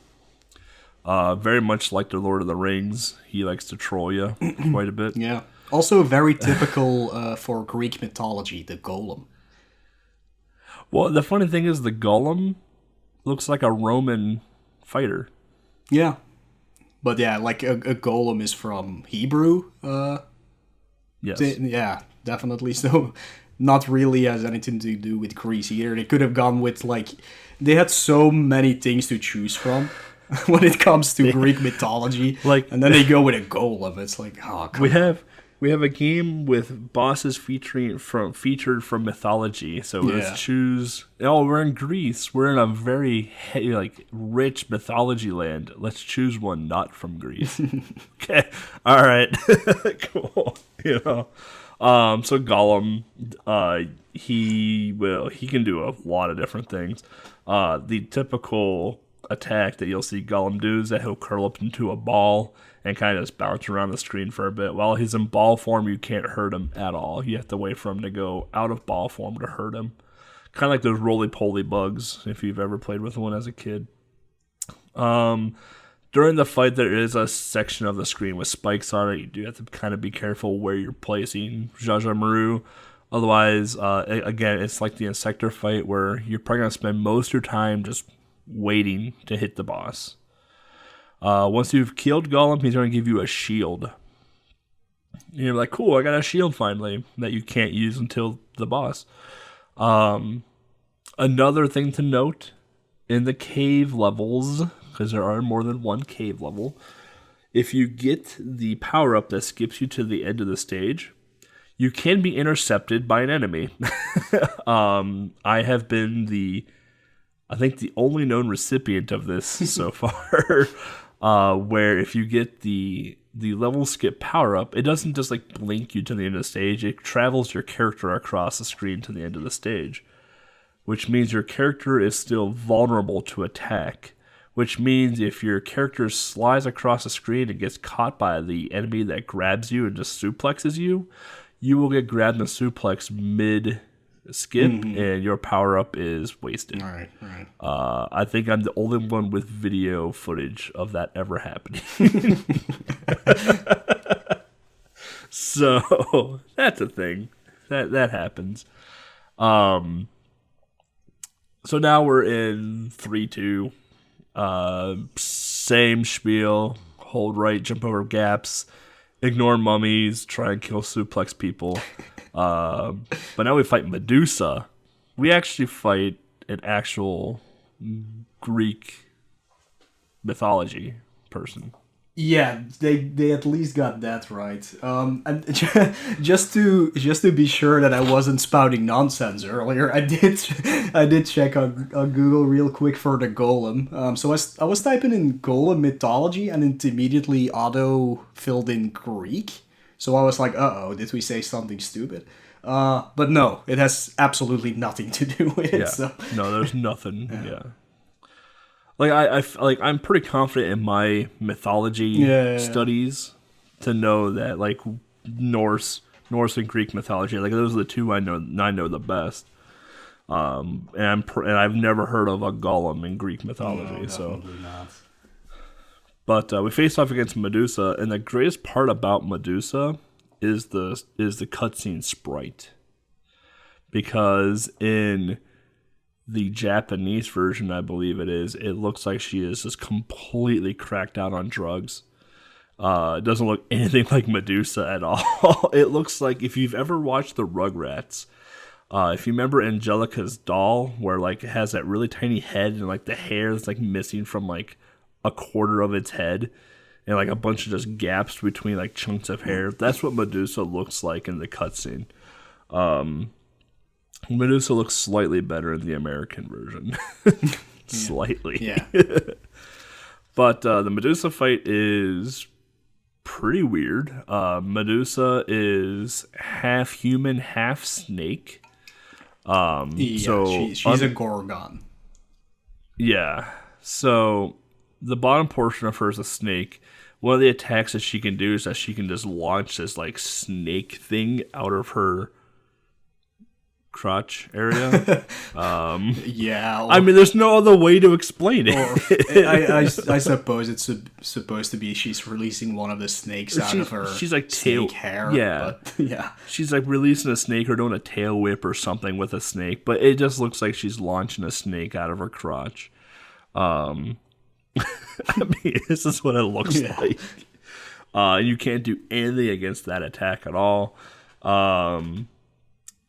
Very much like the Lord of the Rings, he likes to troll you quite a bit. Yeah. Also very typical for Greek mythology, the golem. Well, the funny thing is the golem looks like a Roman fighter. Yeah. But yeah, like a golem is from Hebrew. Yes. Yeah, definitely. So not really has anything to do with Greece either. They could have gone with like... They had so many things to choose from. When it comes to Greek mythology, and then they go with a golem. It's like, oh, come on. We have a game with bosses featured from mythology. So let's choose. Oh, we're in Greece. We're in a very rich mythology land. Let's choose one not from Greece. Okay, all right, cool. So Gollum, he can do a lot of different things. The typical attack that you'll see Gollum do is that he'll curl up into a ball and kind of just bounce around the screen for a bit. While he's in ball form, you can't hurt him at all. You have to wait for him to go out of ball form to hurt him. Kind of like those roly-poly bugs, if you've ever played with one as a kid. During the fight, there is a section of the screen with spikes on it. You do have to kind of be careful where you're placing Zsa Zsa Maru. Otherwise, again, it's like the Insector fight where you're probably going to spend most of your time just waiting to hit the boss. Once you've killed Golem, he's going to give you a shield. And you're like, cool, I got a shield finally that you can't use until the boss. Another thing to note, in the cave levels, because there are more than one cave level, if you get the power-up that skips you to the end of the stage, you can be intercepted by an enemy. I have been the only known recipient of this so far, where if you get the level skip power-up, it doesn't just like blink you to the end of the stage, it travels your character across the screen to the end of the stage, which means your character is still vulnerable to attack, which means if your character slides across the screen and gets caught by the enemy that grabs you and just suplexes you, you will get grabbed in a suplex mid-skip, and your power-up is wasted. Right. I think I'm the only one with video footage of that ever happening. So, that's a thing. That happens. So now we're in 3-2. Same spiel. Hold right, jump over gaps, ignore mummies, try and kill suplex people. But now we fight Medusa. We actually fight an actual Greek mythology person. Yeah, they at least got that right. And just to be sure that I wasn't spouting nonsense earlier, I did check on Google real quick for the golem. So I was typing in golem mythology, and it immediately auto filled in Greek. So I was like, uh-oh, did we say something stupid? But no, it has absolutely nothing to do with it. Yeah. So. No, there's nothing. Yeah. I'm pretty confident in my mythology studies to know that like Norse and Greek mythology, like those are the two I know the best. And I've never heard of a golem in Greek mythology. No, so definitely not. But we face off against Medusa, and the greatest part about Medusa is the cutscene sprite, because in the Japanese version, I believe it looks like she is just completely cracked out on drugs. It doesn't look anything like Medusa at all. It looks like, if you've ever watched the Rugrats, if you remember Angelica's doll, where like it has that really tiny head and like the hair is like missing from like a quarter of its head, and like a bunch of just gaps between like chunks of hair. That's what Medusa looks like in the cutscene. Medusa looks slightly better in the American version. Slightly. Yeah. But the Medusa fight is pretty weird. Medusa is half human, half snake. She's a Gorgon. Yeah. So the bottom portion of her is a snake. One of the attacks that she can do is that she can just launch this like snake thing out of her crotch area. Yeah. I mean, there's no other way to explain it. I suppose it's supposed to be she's releasing one of the snakes out of her she's like snake hair. Yeah. But, yeah. She's like releasing a snake or doing a tail whip or something with a snake, but it just looks like she's launching a snake out of her crotch. I mean, this is what it looks like. You can't do anything against that attack at all.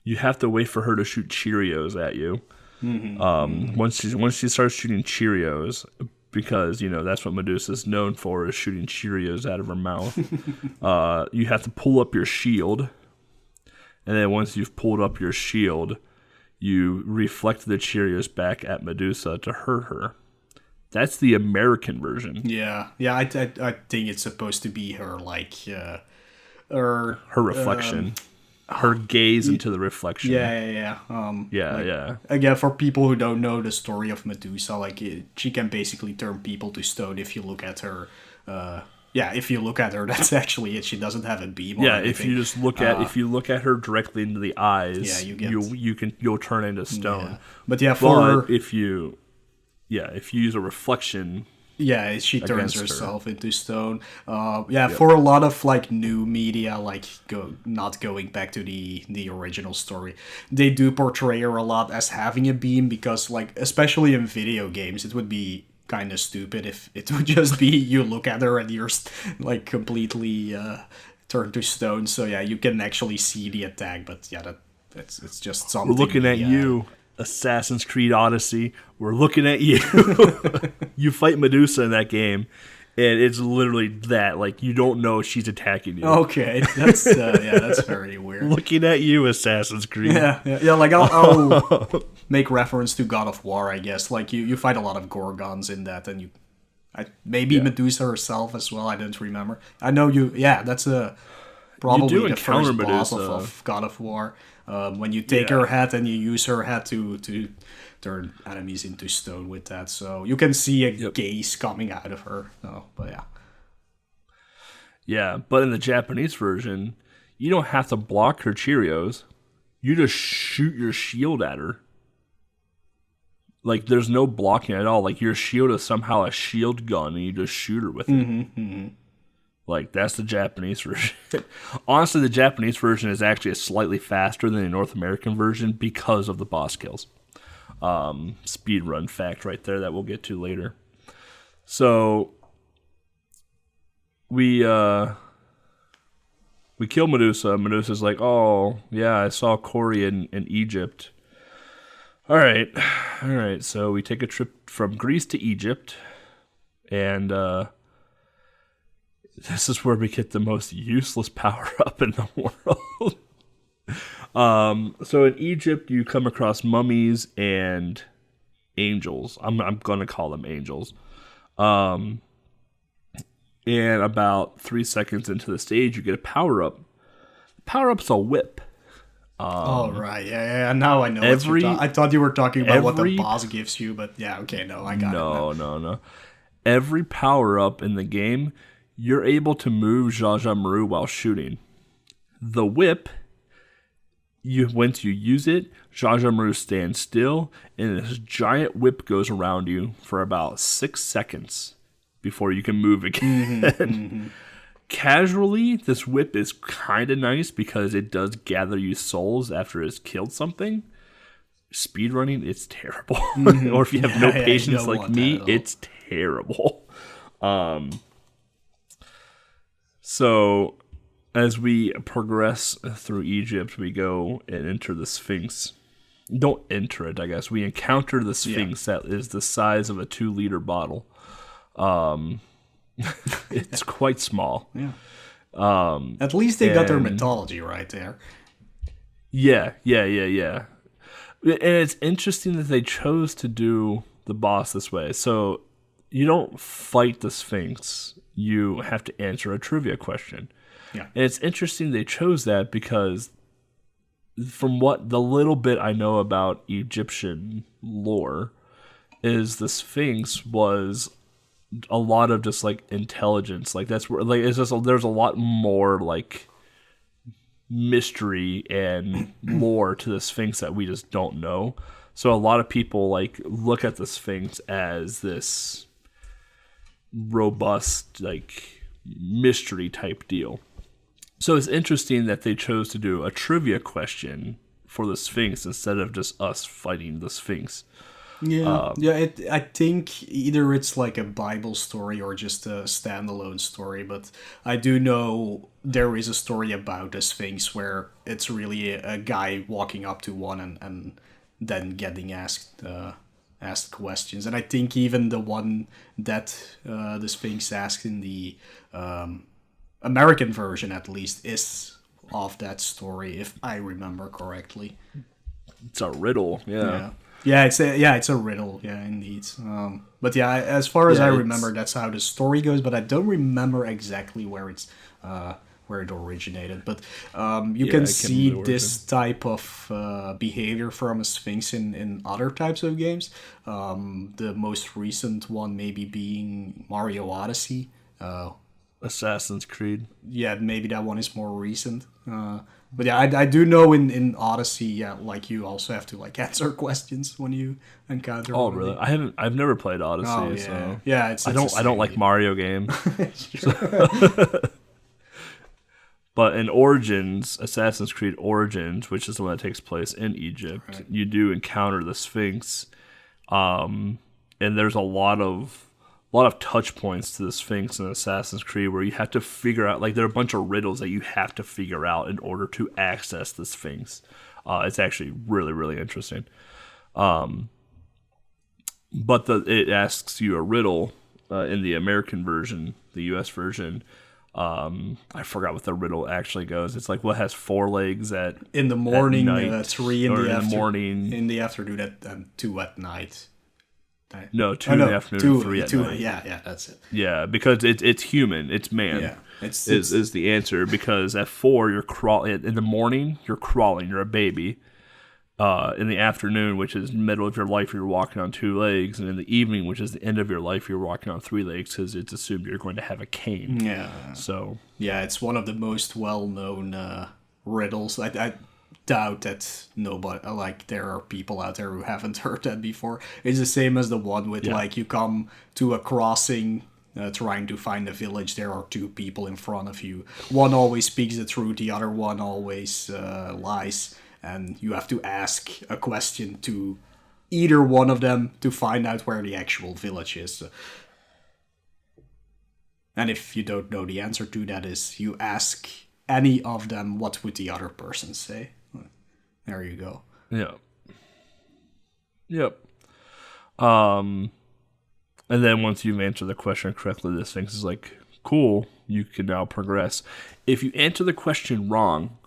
You have to wait for her to shoot Cheerios at you. Once she starts shooting Cheerios, because that's what Medusa's known for, is shooting Cheerios out of her mouth. You have to pull up your shield, and then once you've pulled up your shield, you reflect the Cheerios back at Medusa to hurt her. That's the American version. Yeah. I think it's supposed to be her her reflection. Her gaze into the reflection. Yeah. Again, for people who don't know the story of Medusa, she can basically turn people to stone if you look at her. If you look at her, that's actually it. She doesn't have a beam. Or anything. If you just look at her directly into the eyes, you'll turn into stone. Yeah. But if you use a reflection Yeah, she turns against her. herself into stone. For a lot of like new media, like not going back to the original story, they do portray her a lot as having a beam because, like, especially in video games, it would be kind of stupid if it would just be you look at her and you're like completely turned to stone. So yeah, you can actually see the attack, but yeah, it's just something. We're looking at you, Assassin's Creed Odyssey. We're looking at you. You fight Medusa in that game, and it's literally that. Like, you don't know she's attacking you. Okay, that's very weird. Looking at you, Assassin's Creed. Yeah. Like I'll make reference to God of War, I guess. Like you fight a lot of Gorgons in that, and maybe Medusa herself as well. I don't remember. I know you. Yeah, that's probably the first boss of God of War. When you take her head and you use her head to turn enemies into stone with that, so you can see a gaze coming out of her. But yeah. Yeah, but in the Japanese version, you don't have to block her Cheerios. You just shoot your shield at her. Like, there's no blocking at all. Like, your shield is somehow a shield gun, and you just shoot her with it. Like, that's the Japanese version. Honestly, the Japanese version is actually slightly faster than the North American version because of the boss kills. Speedrun fact right there that we'll get to later. So, we kill Medusa. Medusa's like, oh, yeah, I saw Corey in Egypt. All right. So we take a trip from Greece to Egypt, and this is where we get the most useless power-up in the world. So in Egypt, you come across mummies and angels. I'm gonna call them angels. And about 3 seconds into the stage, you get a power-up. The power-up's a whip. Right. Yeah. Now I know what you're I thought you were talking about what the boss gives you, but yeah, okay, no, I got it. No. Every power-up in the game, you're able to move Maru while shooting. The whip, once you use it, Maru stands still, and this giant whip goes around you for about 6 seconds before you can move again. Casually, this whip is kind of nice because it does gather you souls after it's killed something. Speedrunning, it's terrible. Or if you have no patience like me, it's terrible. So, as we progress through Egypt, we go and enter the Sphinx. Don't enter it, I guess. We encounter the Sphinx that is the size of a 2-liter bottle. It's quite small. Yeah. At least they got their mythology right there. Yeah. And it's interesting that they chose to do the boss this way. So you don't fight the Sphinx. You have to answer a trivia question. Yeah. And it's interesting they chose that because from what the little bit I know about Egyptian lore is the Sphinx was a lot of just like intelligence, like that's where like it's just there's a lot more like mystery and lore to the Sphinx that we just don't know. So a lot of people like look at the Sphinx as this robust like mystery type deal. So it's interesting that they chose to do a trivia question for the Sphinx instead of just us fighting the Sphinx. I think either it's like a Bible story or just a standalone story, but I do know there is a story about the Sphinx where it's really a guy walking up to one and then getting asked questions. And I think even the one that the Sphinx asked in the American version, at least, is of that story, if I remember correctly. It's a riddle, yeah. Yeah, it's a riddle. Yeah, indeed. But yeah, as far as I remember, that's how the story goes. But I don't remember exactly where it originated. But you can see this type of behavior from a Sphinx in other types of games. The most recent one maybe being Mario Odyssey, Assassin's Creed. Yeah, maybe that one is more recent. But yeah, I do know in Odyssey, yeah, like you also have to like answer questions when you encounter. Oh, really? I've never played Odyssey, Oh yeah, so yeah. It's I don't like Mario games. But in Origins, Assassin's Creed Origins, which is the one that takes place in Egypt, Right. you do encounter the Sphinx, and there's a lot of touch points to the Sphinx in Assassin's Creed where you have to figure out, like, there are a bunch of riddles that you have to figure out in order to access the Sphinx. It's actually really, really interesting. But it asks you a riddle in the American version, the U.S. version. I forgot what the riddle actually goes. It's like, what has 4 legs in the morning, at night, 3 in the morning. in the afternoon, and 2 at night. No, 2 in the afternoon, 3 at night. Yeah, that's it. Yeah, because it's human, it's man. Yeah, it's is the answer, because at 4 you're crawling in the morning, you're crawling, you're a baby. In the afternoon, which is middle of your life, you're walking on 2 legs, and in the evening, which is the end of your life, you're walking on 3 legs because it's assumed you're going to have a cane. Yeah. So yeah, it's one of the most well-known riddles. I doubt that nobody, like, there are people out there who haven't heard that before. It's the same as the one with like, you come to a crossing. Trying to find a village, there are 2 people in front of you. One always speaks the truth, the other one always lies. And you have to ask a question to either one of them to find out where the actual village is. And if you don't know the answer to that, is you ask any of them, what would the other person say? There you go. yeah, yep. And then once you've answered the question correctly, this thing is like, cool, you can now progress. If you answer the question wrong,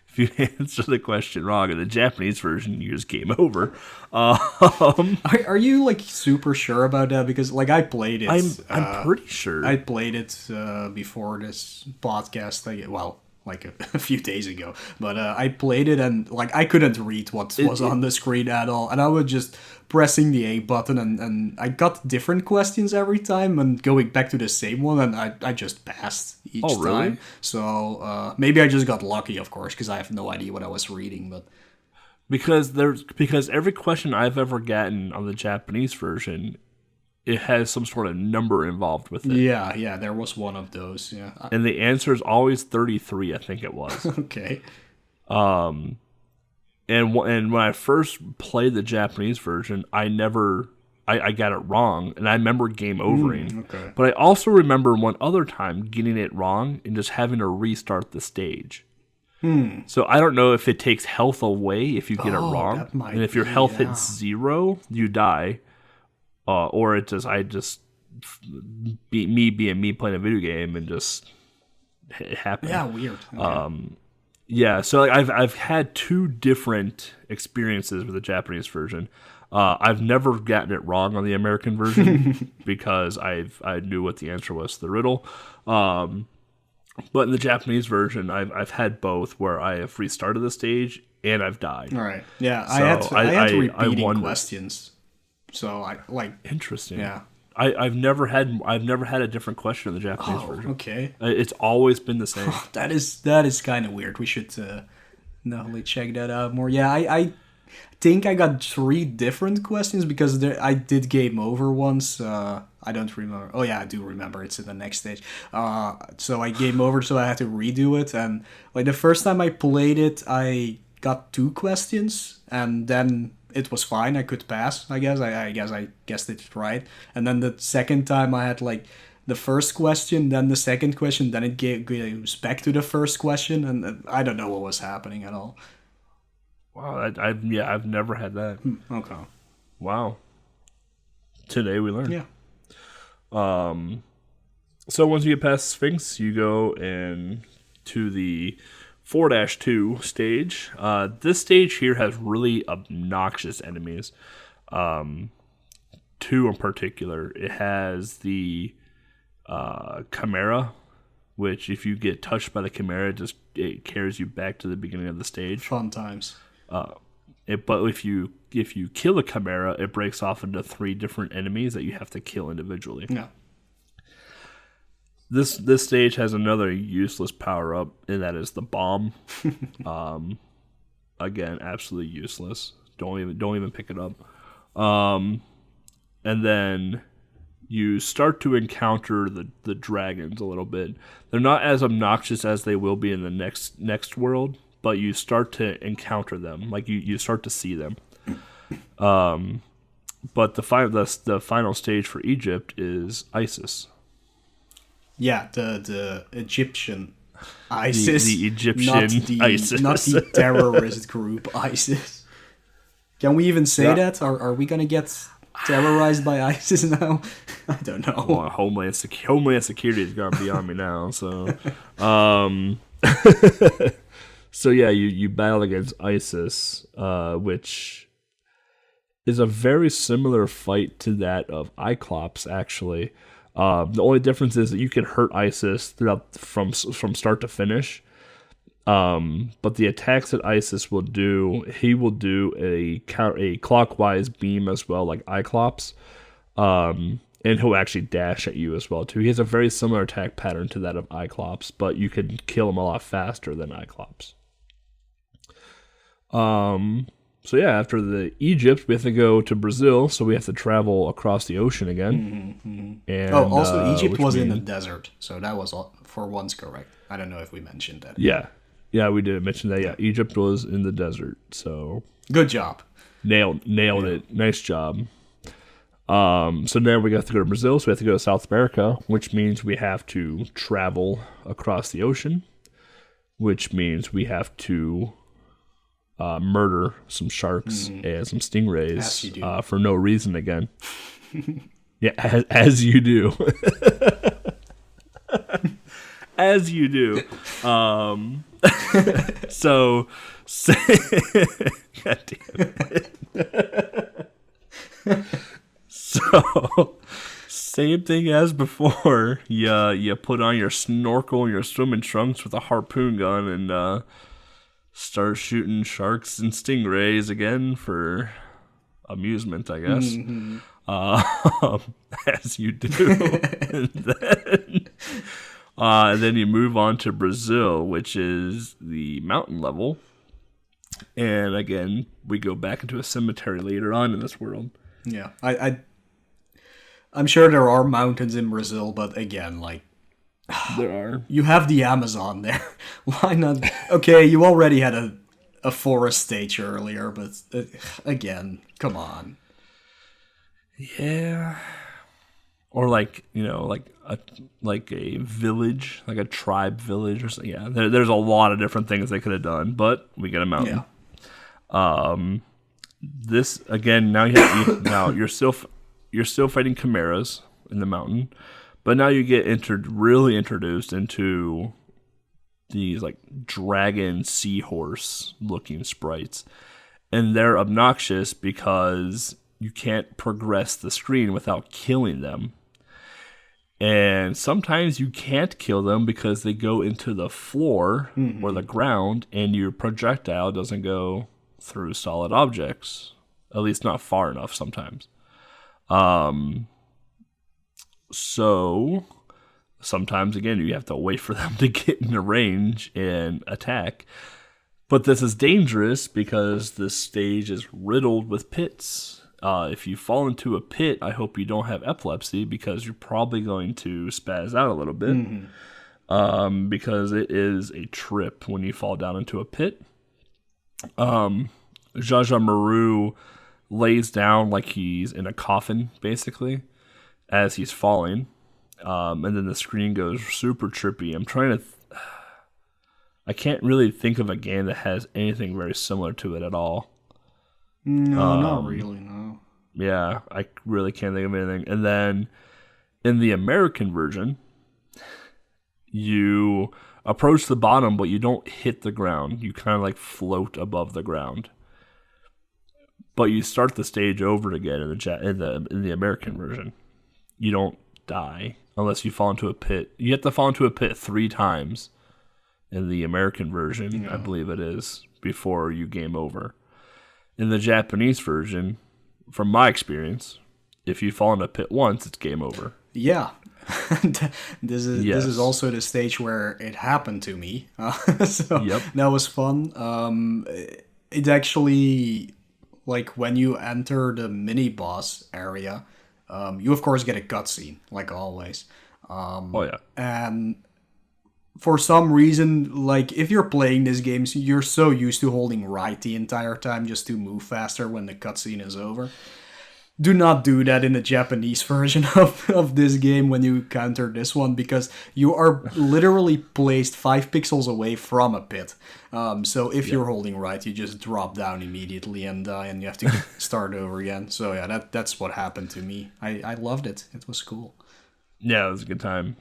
if you answer the question wrong in the Japanese version, you just game over. Are you like super sure about that? Because like I played it. I'm pretty sure. I played it before this podcast. Like a few days ago. But I played it and like I couldn't read what was on the screen at all. And I was just pressing the A button and I got different questions every time and going back to the same one, and I just passed each time. Really? So maybe I just got lucky, of course, because I have no idea what I was reading. But because every question I've ever gotten on the Japanese version, it has some sort of number involved with it. Yeah, there was one of those. Yeah, And the answer is always 33, I think it was. okay. And when I first played the Japanese version, I got it wrong, and I remember game overing. Okay. But I also remember one other time getting it wrong and just having to restart the stage. So I don't know if it takes health away if you get it wrong, that might and if your be, health yeah. hits 0, you die, or it just me being me playing a video game and just it happened. Yeah, weird. Okay. Yeah, so like, I've had 2 different experiences with the Japanese version. I've never gotten it wrong on the American version because I knew what the answer was to the riddle. But in the Japanese version, I've had both where I have restarted the stage and I've died. All right. Yeah, So I had repeating wonder. questions. So I like. Interesting. Yeah. I've never had a different question in the Japanese version. Okay. It's always been the same. That is kind of weird. We should definitely check that out more. Yeah, I think I got 3 different questions because I did game over once. I don't remember. Oh yeah, I do remember. It's in the next stage. So I game over, so I had to redo it. And like the first time I played it, I got 2 questions, and then it was fine. I could pass. I guess. I guessed it right. And then the second time, I had like the first question, then the second question, then it goes back to the first question, and I don't know what was happening at all. Wow, I've never had that. Okay. Wow. Today we learned. Yeah. So once you get past Sphinx, you go to the 4-2 stage. This stage here has really obnoxious enemies. 2 in particular. It has the Chimera, which if you get touched by the Chimera, it carries you back to the beginning of the stage. Fun times. But if you kill a Chimera, it breaks off into 3 different enemies that you have to kill individually. Yeah. This stage has another useless power up, and that is the bomb. Again, absolutely useless. Don't even pick it up. And then you start to encounter the dragons a little bit. They're not as obnoxious as they will be in the next world, but you start to encounter them. Like you start to see them. But the final stage for Egypt is ISIS. Yeah, the Egyptian ISIS. The Egyptian ISIS. Not the terrorist group ISIS. Can we even say that? Are we gonna get terrorized by ISIS now? I don't know. Well, Homeland Security is gonna be on me now. So, so yeah, you battle against ISIS, which is a very similar fight to that of Cyclops, actually. The only difference is that you can hurt ISIS throughout from start to finish. But the attacks that ISIS will do, he will do a clockwise beam as well, like Cyclops. And he'll actually dash at you as well too. He has a very similar attack pattern to that of Cyclops, but you can kill him a lot faster than Cyclops. So yeah, after the Egypt, we have to go to Brazil, so we have to travel across the ocean again. And, also Egypt was in the desert, so that was for once correct. I don't know if we mentioned that. Yeah, we did mention that. Yeah, Egypt was in the desert, so good job. Nailed it. Nice job. So now we have to go to Brazil, so we have to go to South America, which means we have to travel across the ocean, which means we have to murder some sharks and some stingrays for no reason again. Yeah, as you do. As you do. So God damn it. So same thing as before. You put on your snorkel and your swimming trunks with a harpoon gun and start shooting sharks and stingrays again for amusement, I guess. As you do. And then you move on to Brazil, which is the mountain level. And again, we go back into a cemetery later on in this world. Yeah, I'm sure there are mountains in Brazil, but again, like, there are. You have the Amazon there. Why not? Okay, you already had a forest stage earlier, but again, come on. Yeah. Or like, like a village, like a tribe village or something. Yeah, there's a lot of different things they could have done, but we get a mountain. Yeah. This again, now you're still fighting chimeras in the mountain. But now you get really introduced into these like dragon seahorse looking sprites. And they're obnoxious because you can't progress the screen without killing them. And sometimes you can't kill them because they go into the floor or the ground and your projectile doesn't go through solid objects. At least not far enough sometimes. So sometimes, again, you have to wait for them to get into range and attack. But this is dangerous because this stage is riddled with pits. If you fall into a pit, I hope you don't have epilepsy because you're probably going to spaz out a little bit. Because it is a trip when you fall down into a pit. Maru lays down like he's in a coffin, basically, as he's falling. And then the screen goes super trippy. I'm trying to... I can't really think of a game that has anything very similar to it at all. No, not really, no. Yeah, I really can't think of anything. And then in the American version, you approach the bottom, but you don't hit the ground. You kind of like float above the ground. But you start the stage over again in the American version. You don't die unless you fall into a pit. You have to fall into a pit 3 times in the American version, I believe it is, before you game over. In the Japanese version, from my experience, if you fall in a pit once, it's game over. Yeah. This is also the stage where it happened to me. So Yep. that was fun. It actually, like, when you enter the mini boss area, you of course get a cutscene, like always. Oh yeah. And for some reason, like, if you're playing this game, you're so used to holding right the entire time just to move faster when the cutscene is over. Do not do that in the Japanese version of this game when you counter this one, because you are literally placed 5 pixels away from a pit. So if you're holding right, you just drop down immediately and die, and you have to start over again. So yeah, that's what happened to me. I loved it. It was cool. Yeah, it was a good time.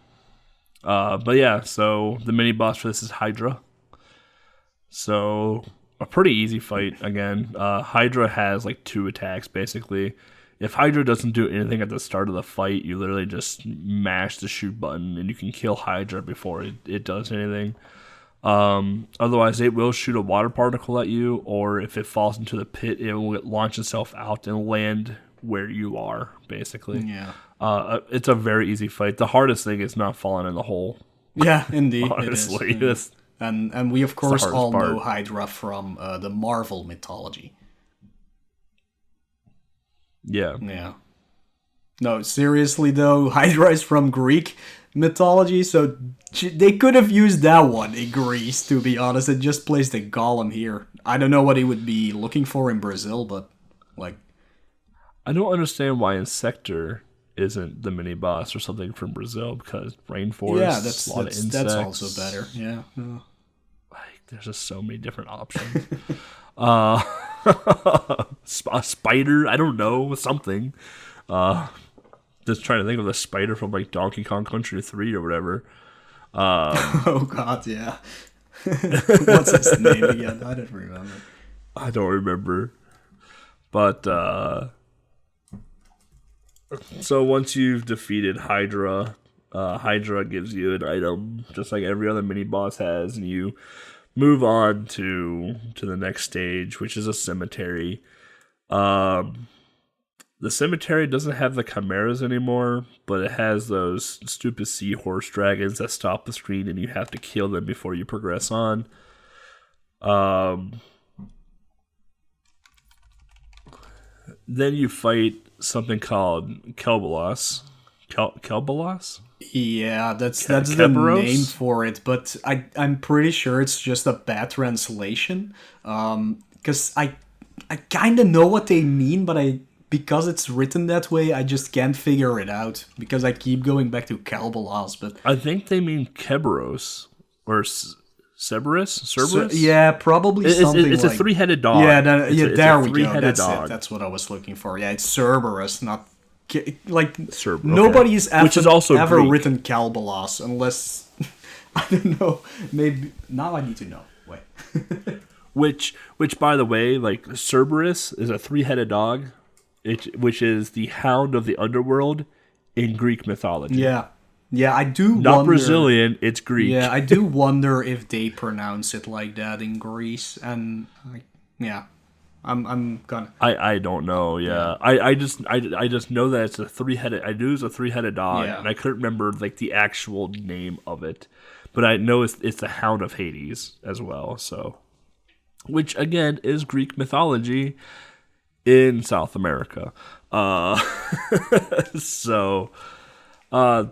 But yeah, so the mini boss for this is Hydra. So a pretty easy fight again. Hydra has like 2 attacks basically. If Hydra doesn't do anything at the start of the fight, you literally just mash the shoot button and you can kill Hydra before it does anything. Otherwise, it will shoot a water particle at you, or if it falls into the pit, it will launch itself out and land where you are, basically. Yeah. It's a very easy fight. The hardest thing is not falling in the hole. Yeah, indeed. Honestly, it is. And we of course all know Hydra from the Marvel mythology. Yeah. Yeah. No, seriously though, Hydra is from Greek mythology, so they could have used that one in Greece, to be honest, and just placed a golem here. I don't know what he would be looking for in Brazil, but, like... I don't understand why Insector isn't the mini boss or something from Brazil, because rainforest, yeah, a lot of insects. That's also better, yeah. Like, there's just so many different options. A spider, I don't know, something. Just trying to think of the spider from like Donkey Kong Country 3 or whatever. Oh god, yeah. What's his name again? I don't remember. I don't remember. But so once you've defeated Hydra, Hydra gives you an item just like every other mini boss has, and you move on to the next stage, which is a cemetery. The cemetery doesn't have the chimeras anymore, but it has those stupid seahorse dragons that stop the screen, and you have to kill them before you progress on. Then you fight something called Kelbalos. Kelbalos? Yeah, that's the name for it, but I'm pretty sure it's just a bad translation. Because I kind of know what they mean, but because it's written that way, I just can't figure it out, because I keep going back to Kelbalos, but... I think they mean Kerberos, or Cerberus? Yeah, probably something it's like... a 3-headed dog. Yeah, there we go, that's dog. it, that's what I was looking for. Yeah, it's Cerberus, not... Like, Cerberus, nobody's ever Greek. written Kelbalos, unless... I don't know, maybe... Now I need to know, wait. Which, by the way, like, Cerberus is a 3-headed dog, which is the hound of the underworld in Greek mythology. Yeah, I do Not wonder, Brazilian, it's Greek. Yeah, I do wonder if they pronounce it like that in Greece, and I'm gonna... I don't know, yeah. I just know that it's a 3-headed... I knew it was a 3-headed dog, and I couldn't remember, like, the actual name of it. But I know it's the Hound of Hades as well, so... Which, again, is Greek mythology in South America. So,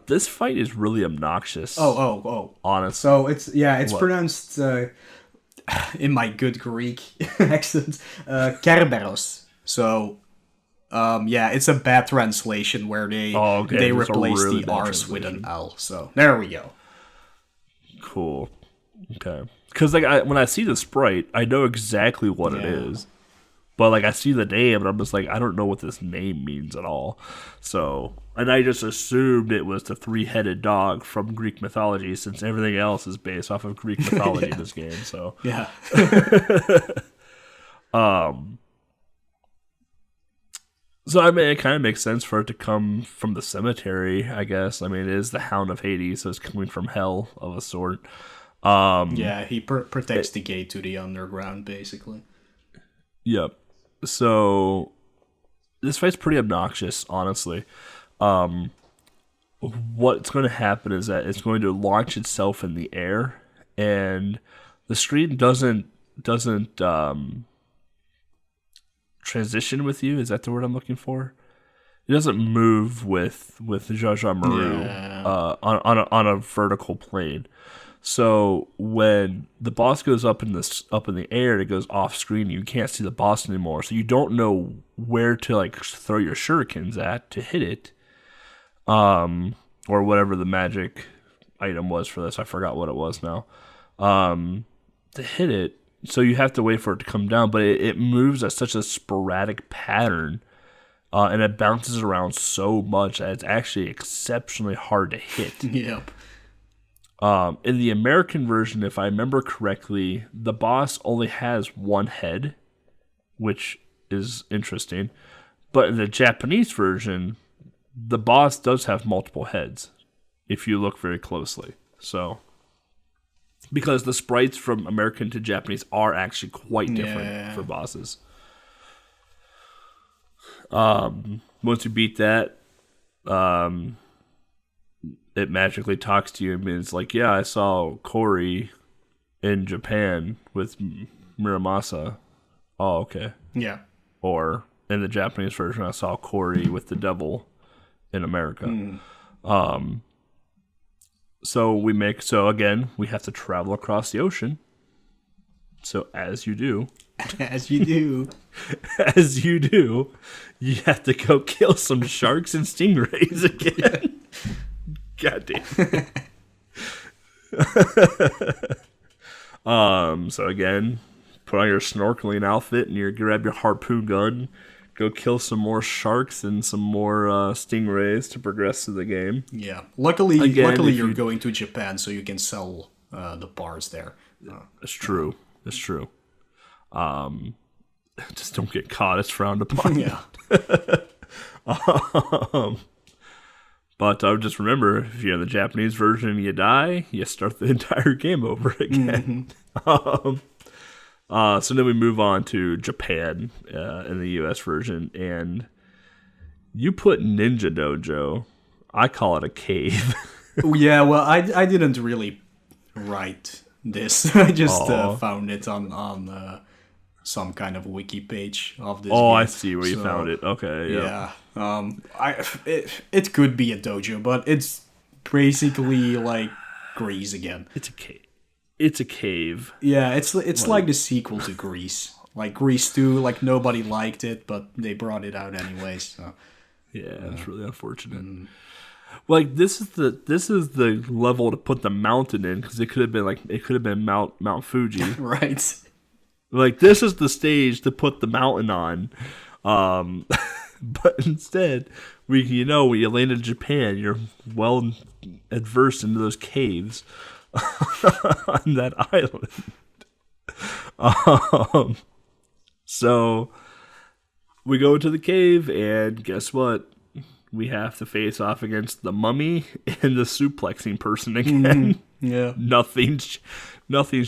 this fight is really obnoxious. Oh. Honestly. So, it's pronounced, in my good Greek accent, Kerberos. So, it's a bad translation where they replace the R's with an L. So, there we go. Cool. Okay. Because like when I see the sprite, I know exactly what it is, but like I see the name and I'm just like, I don't know what this name means at all. So, and I just assumed it was the 3-headed dog from Greek mythology, since everything else is based off of Greek mythology in this game. So yeah. So I mean, it kind of makes sense for it to come from the cemetery, I guess. I mean, it is the Hound of Hades, so it's coming from hell of a sort. He protects the gate to the underground, basically. Yep. So this fight's pretty obnoxious, honestly. what's going to happen is that it's going to launch itself in the air, and the screen doesn't transition with you. Is that the word I'm looking for? It doesn't move with Jar Jar Maru on a vertical plane. So when the boss goes up in the air, it goes off screen. You can't see the boss anymore, so you don't know where to like throw your shurikens at to hit it, or whatever the magic item was for this. I forgot what it was now. To hit it, so you have to wait for it to come down. But it moves at such a sporadic pattern, and it bounces around so much that it's actually exceptionally hard to hit. Yep. In the American version, if I remember correctly, the boss only has one head, which is interesting. But in the Japanese version, the boss does have multiple heads, if you look very closely. So, because the sprites from American to Japanese are actually quite different for bosses. Once you beat that, it magically talks to you and it's like, yeah, I saw Cory in Japan with Muramasa. Oh, okay. Yeah. Or in the Japanese version, I saw Cory with the devil in America. So again, we have to travel across the ocean. So as you do, as you do, you have to go kill some sharks and stingrays again. God damn. So again, put on your snorkeling outfit and grab your harpoon gun, go kill some more sharks and some more stingrays to progress through the game. Yeah. Luckily you're going to Japan, so you can sell the bars there. That's true. That's true. Just don't get caught. It's frowned upon. Yeah. But I would just remember, if you're in the Japanese version and you die, you start the entire game over again. So then we move on to Japan in the US version, and you put Ninja Dojo. I call it a cave. Yeah, well, I didn't really write this. I just found it on some kind of wiki page of this. Oh, game. I see where you found it. Okay, yeah. It could be a dojo, but it's basically like Grease again. It's a cave. It's a cave. Yeah, it's like the sequel to Grease. Like Grease 2, like nobody liked it, but they brought it out anyways. So. Yeah, it's really unfortunate. Like this is the level to put the mountain in, because it could have been Mount Fuji. Right. Like this is the stage to put the mountain on. But instead, when you land in Japan, you're well adversed into those caves on that island. So we go to the cave, and guess what? We have to face off against the mummy and the suplexing person again. Yeah. Nothing's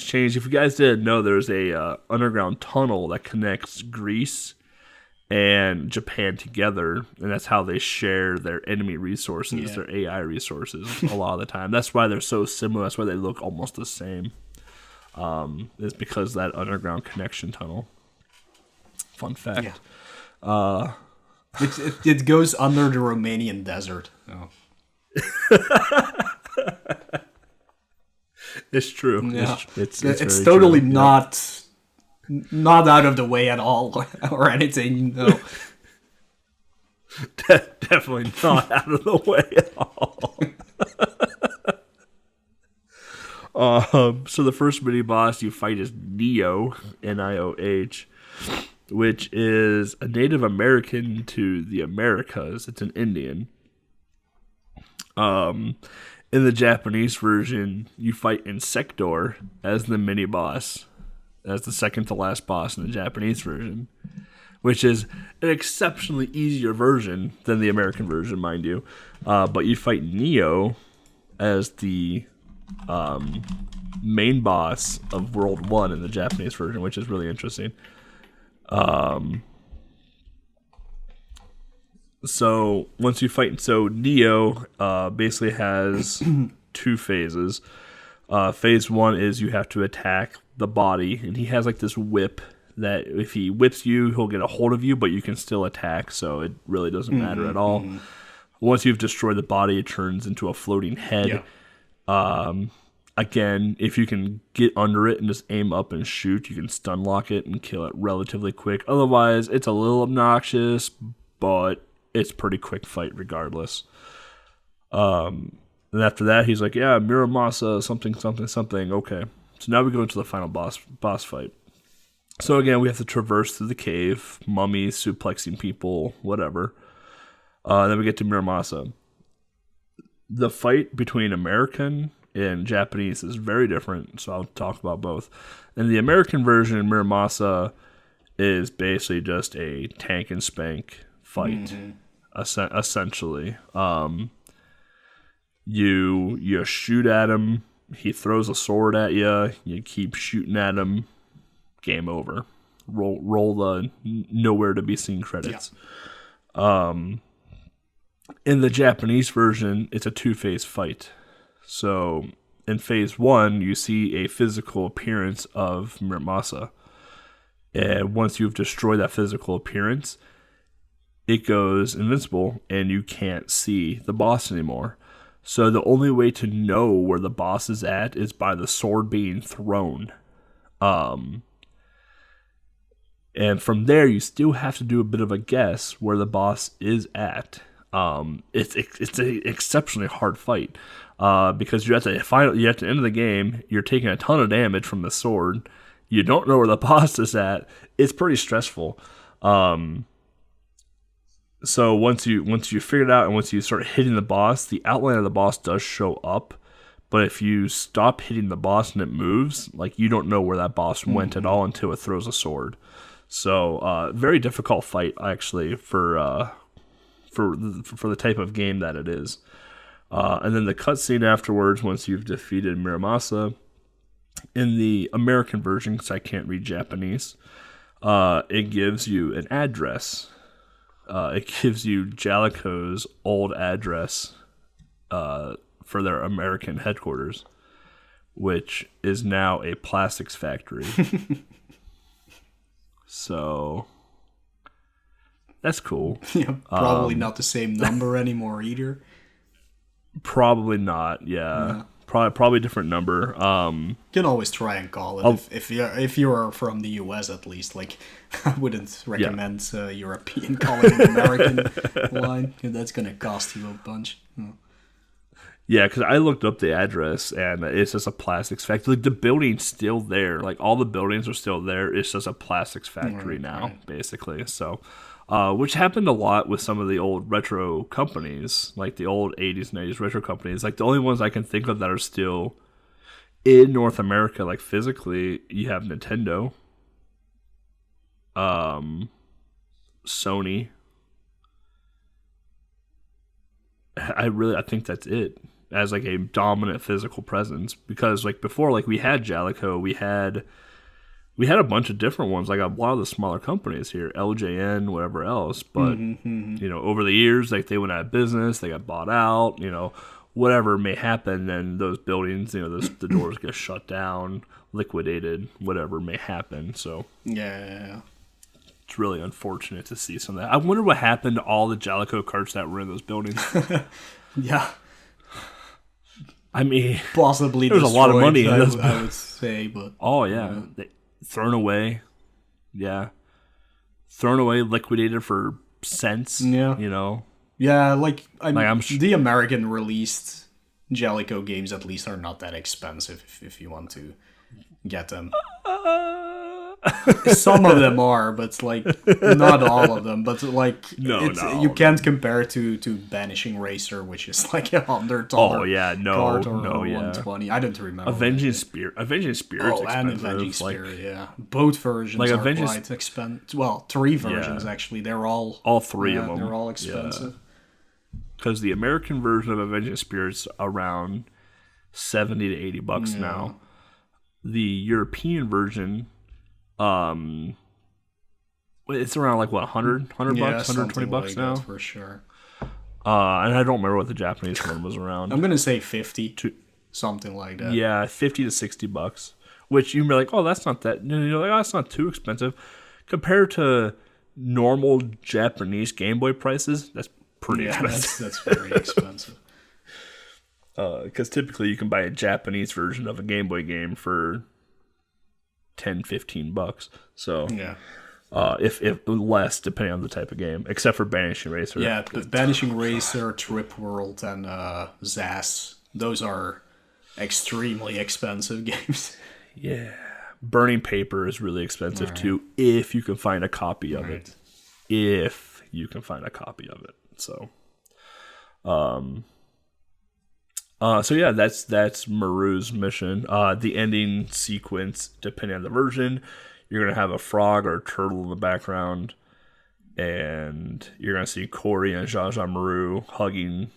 changed. If you guys didn't know, there's a underground tunnel that connects Greece and Japan together, and that's how they share their enemy resources, their AI resources a lot of the time. That's why they're so similar. That's why they look almost the same. It's because of that underground connection tunnel. Fun fact. Yeah. It goes under the Romanian desert. Oh. It's true. Yeah. It's totally true. not out of the way at all or anything. No. Definitely not out of the way at all. So the first mini boss you fight is Neo, Nioh, which is a Native American to the Americas. It's an Indian. In the Japanese version, you fight Insector as the mini boss, as the second to last boss in the Japanese version, which is an exceptionally easier version than the American version, mind you. But you fight Neo as the main boss of World 1 in the Japanese version, which is really interesting. So once you fight, so Neo basically has 2 phases. Phase 1 is you have to attack the body, and he has like this whip that if he whips you, he'll get a hold of you, but you can still attack, so it really doesn't matter at all. Once you've destroyed the body, it turns into a floating head. Yeah. Again, if you can get under it and just aim up and shoot, you can stun lock it and kill it relatively quick. Otherwise, it's a little obnoxious, but it's pretty quick fight regardless. And after that, he's like, yeah, Miramasa, something, something, something. Okay. So now we go into the final boss fight. So again, we have to traverse through the cave, mummies, suplexing people, whatever. Then we get to Miramasa. The fight between American and Japanese is very different, so I'll talk about both. In the American version, Miramasa is basically just a tank and spank fight, essentially. You shoot at him, he throws a sword at you, you keep shooting at him, game over. Roll the nowhere to be seen credits. Yeah. In the Japanese version, it's a 2-phase fight. So in phase 1, you see a physical appearance of Miramasa. And once you've destroyed that physical appearance, it goes invincible and you can't see the boss anymore. So the only way to know where the boss is at is by the sword being thrown. And from there, you still have to do a bit of a guess where the boss is at. It's an exceptionally hard fight because you're at the end of the game. You're taking a ton of damage from the sword. You don't know where the boss is at. It's pretty stressful. So once you figure it out and once you start hitting the boss, the outline of the boss does show up. But if you stop hitting the boss and it moves, like you don't know where that boss went at all until it throws a sword. So very difficult fight actually for the type of game that it is. And then the cutscene afterwards, once you've defeated Miramasa, in the American version, because I can't read Japanese, it gives you an address. It gives you Jalico's old address for their American headquarters, which is now a plastics factory. So that's cool. Yeah, probably not the same number anymore either. Probably not. Yeah. Probably different number. You can always try and call it if you're from the US at least. Like, I wouldn't recommend European calling an American line. That's gonna cost you a bunch. Yeah, because I looked up the address and it's just a plastics factory. Like the building's still there. Like all the buildings are still there. It's just a plastics factory now, basically. So. Which happened a lot with some of the old retro companies, like the old 80s and 90s retro companies. Like the only ones I can think of that are still in North America, like physically, you have Nintendo, Sony. I think that's it as like a dominant physical presence, because like before, like we had Jalico, we had a bunch of different ones, like a lot of the smaller companies here, LJN, whatever else. But, over the years, like they went out of business, they got bought out, whatever may happen, then those buildings, the doors get shut down, liquidated, whatever may happen. So, yeah. It's really unfortunate to see some of that. I wonder what happened to all the Jalico carts that were in those buildings. Yeah. I mean, possibly there's a lot of money in those. I would say, but oh yeah. Thrown away. Yeah. Thrown away, liquidated for cents. Yeah. Yeah, the American released Jalico games at least are not that expensive if you want to get them. Some of them are, but like not all of them. But like you can't compare it to Banishing Racer, which is like $100. Oh yeah, cart or $120. I don't remember. Avenging Spirit. Avenging Spirit. Oh, and Avenging Spirit. Yeah, both versions are quite expensive. Well, 3 versions actually. They're all 3 of them. They're all expensive. Because the American version of Avenging Spirit's around $70 to $80 now. The European version. It's around like what, 100 bucks, 120 bucks like now, for sure. And I don't remember what the Japanese one was around. I'm gonna say 50, something like that. Yeah, 50 to 60 bucks. Which you'd be like, oh, that's not that. You're like, oh, that's not too expensive compared to normal Japanese Game Boy prices. That's pretty expensive. That's very expensive. Because typically you can buy a Japanese version of a Game Boy game for 10, 15 bucks. So Yeah. If less, depending on the type of game, except for Banishing Racer. Yeah, the Banishing Racer, Trip World, and Zaz. Those are extremely expensive games. Yeah. Burning Paper is really expensive too, if you can find a copy of it. If you can find a copy of it. So so yeah, that's Maru's mission. The ending sequence, depending on the version, you're gonna have a frog or a turtle in the background, and you're gonna see Cory and Zsa Zsa Maru hugging,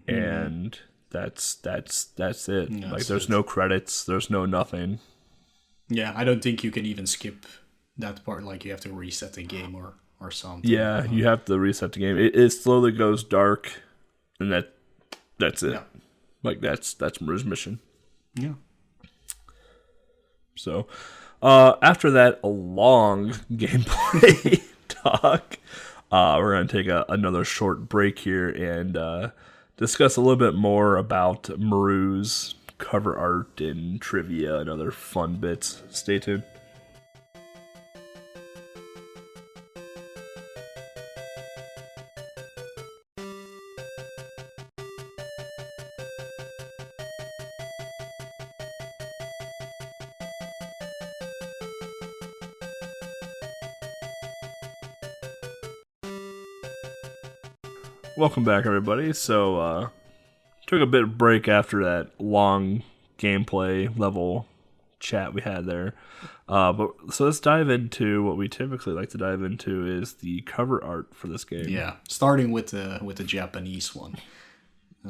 and that's it. Yeah, like there's no credits, there's no nothing. Yeah, I don't think you can even skip that part. Like you have to reset the game or something. Yeah, you have to reset the game. It slowly goes dark, and that's it. Yeah. Like that's Maru's mission. Yeah. So, after that long gameplay talk, we're going to take another short break here and discuss a little bit more about Maru's cover art and trivia and other fun bits. Stay tuned. Welcome back, everybody. So, took a bit of break after that long gameplay level chat we had there. But so let's dive into what we typically like to dive into is the cover art for this game. Yeah, starting with the Japanese one.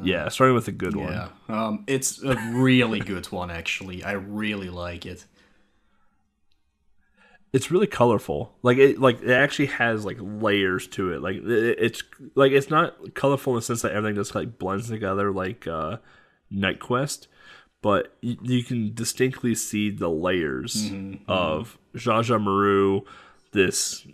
Yeah, starting with a good one. Yeah, it's a really good one actually. I really like it. It's really colorful. It actually has like layers to it. It's not colorful in the sense that everything just like blends together like Night Quest, but you can distinctly see the layers of Zsa Zsa Maru, this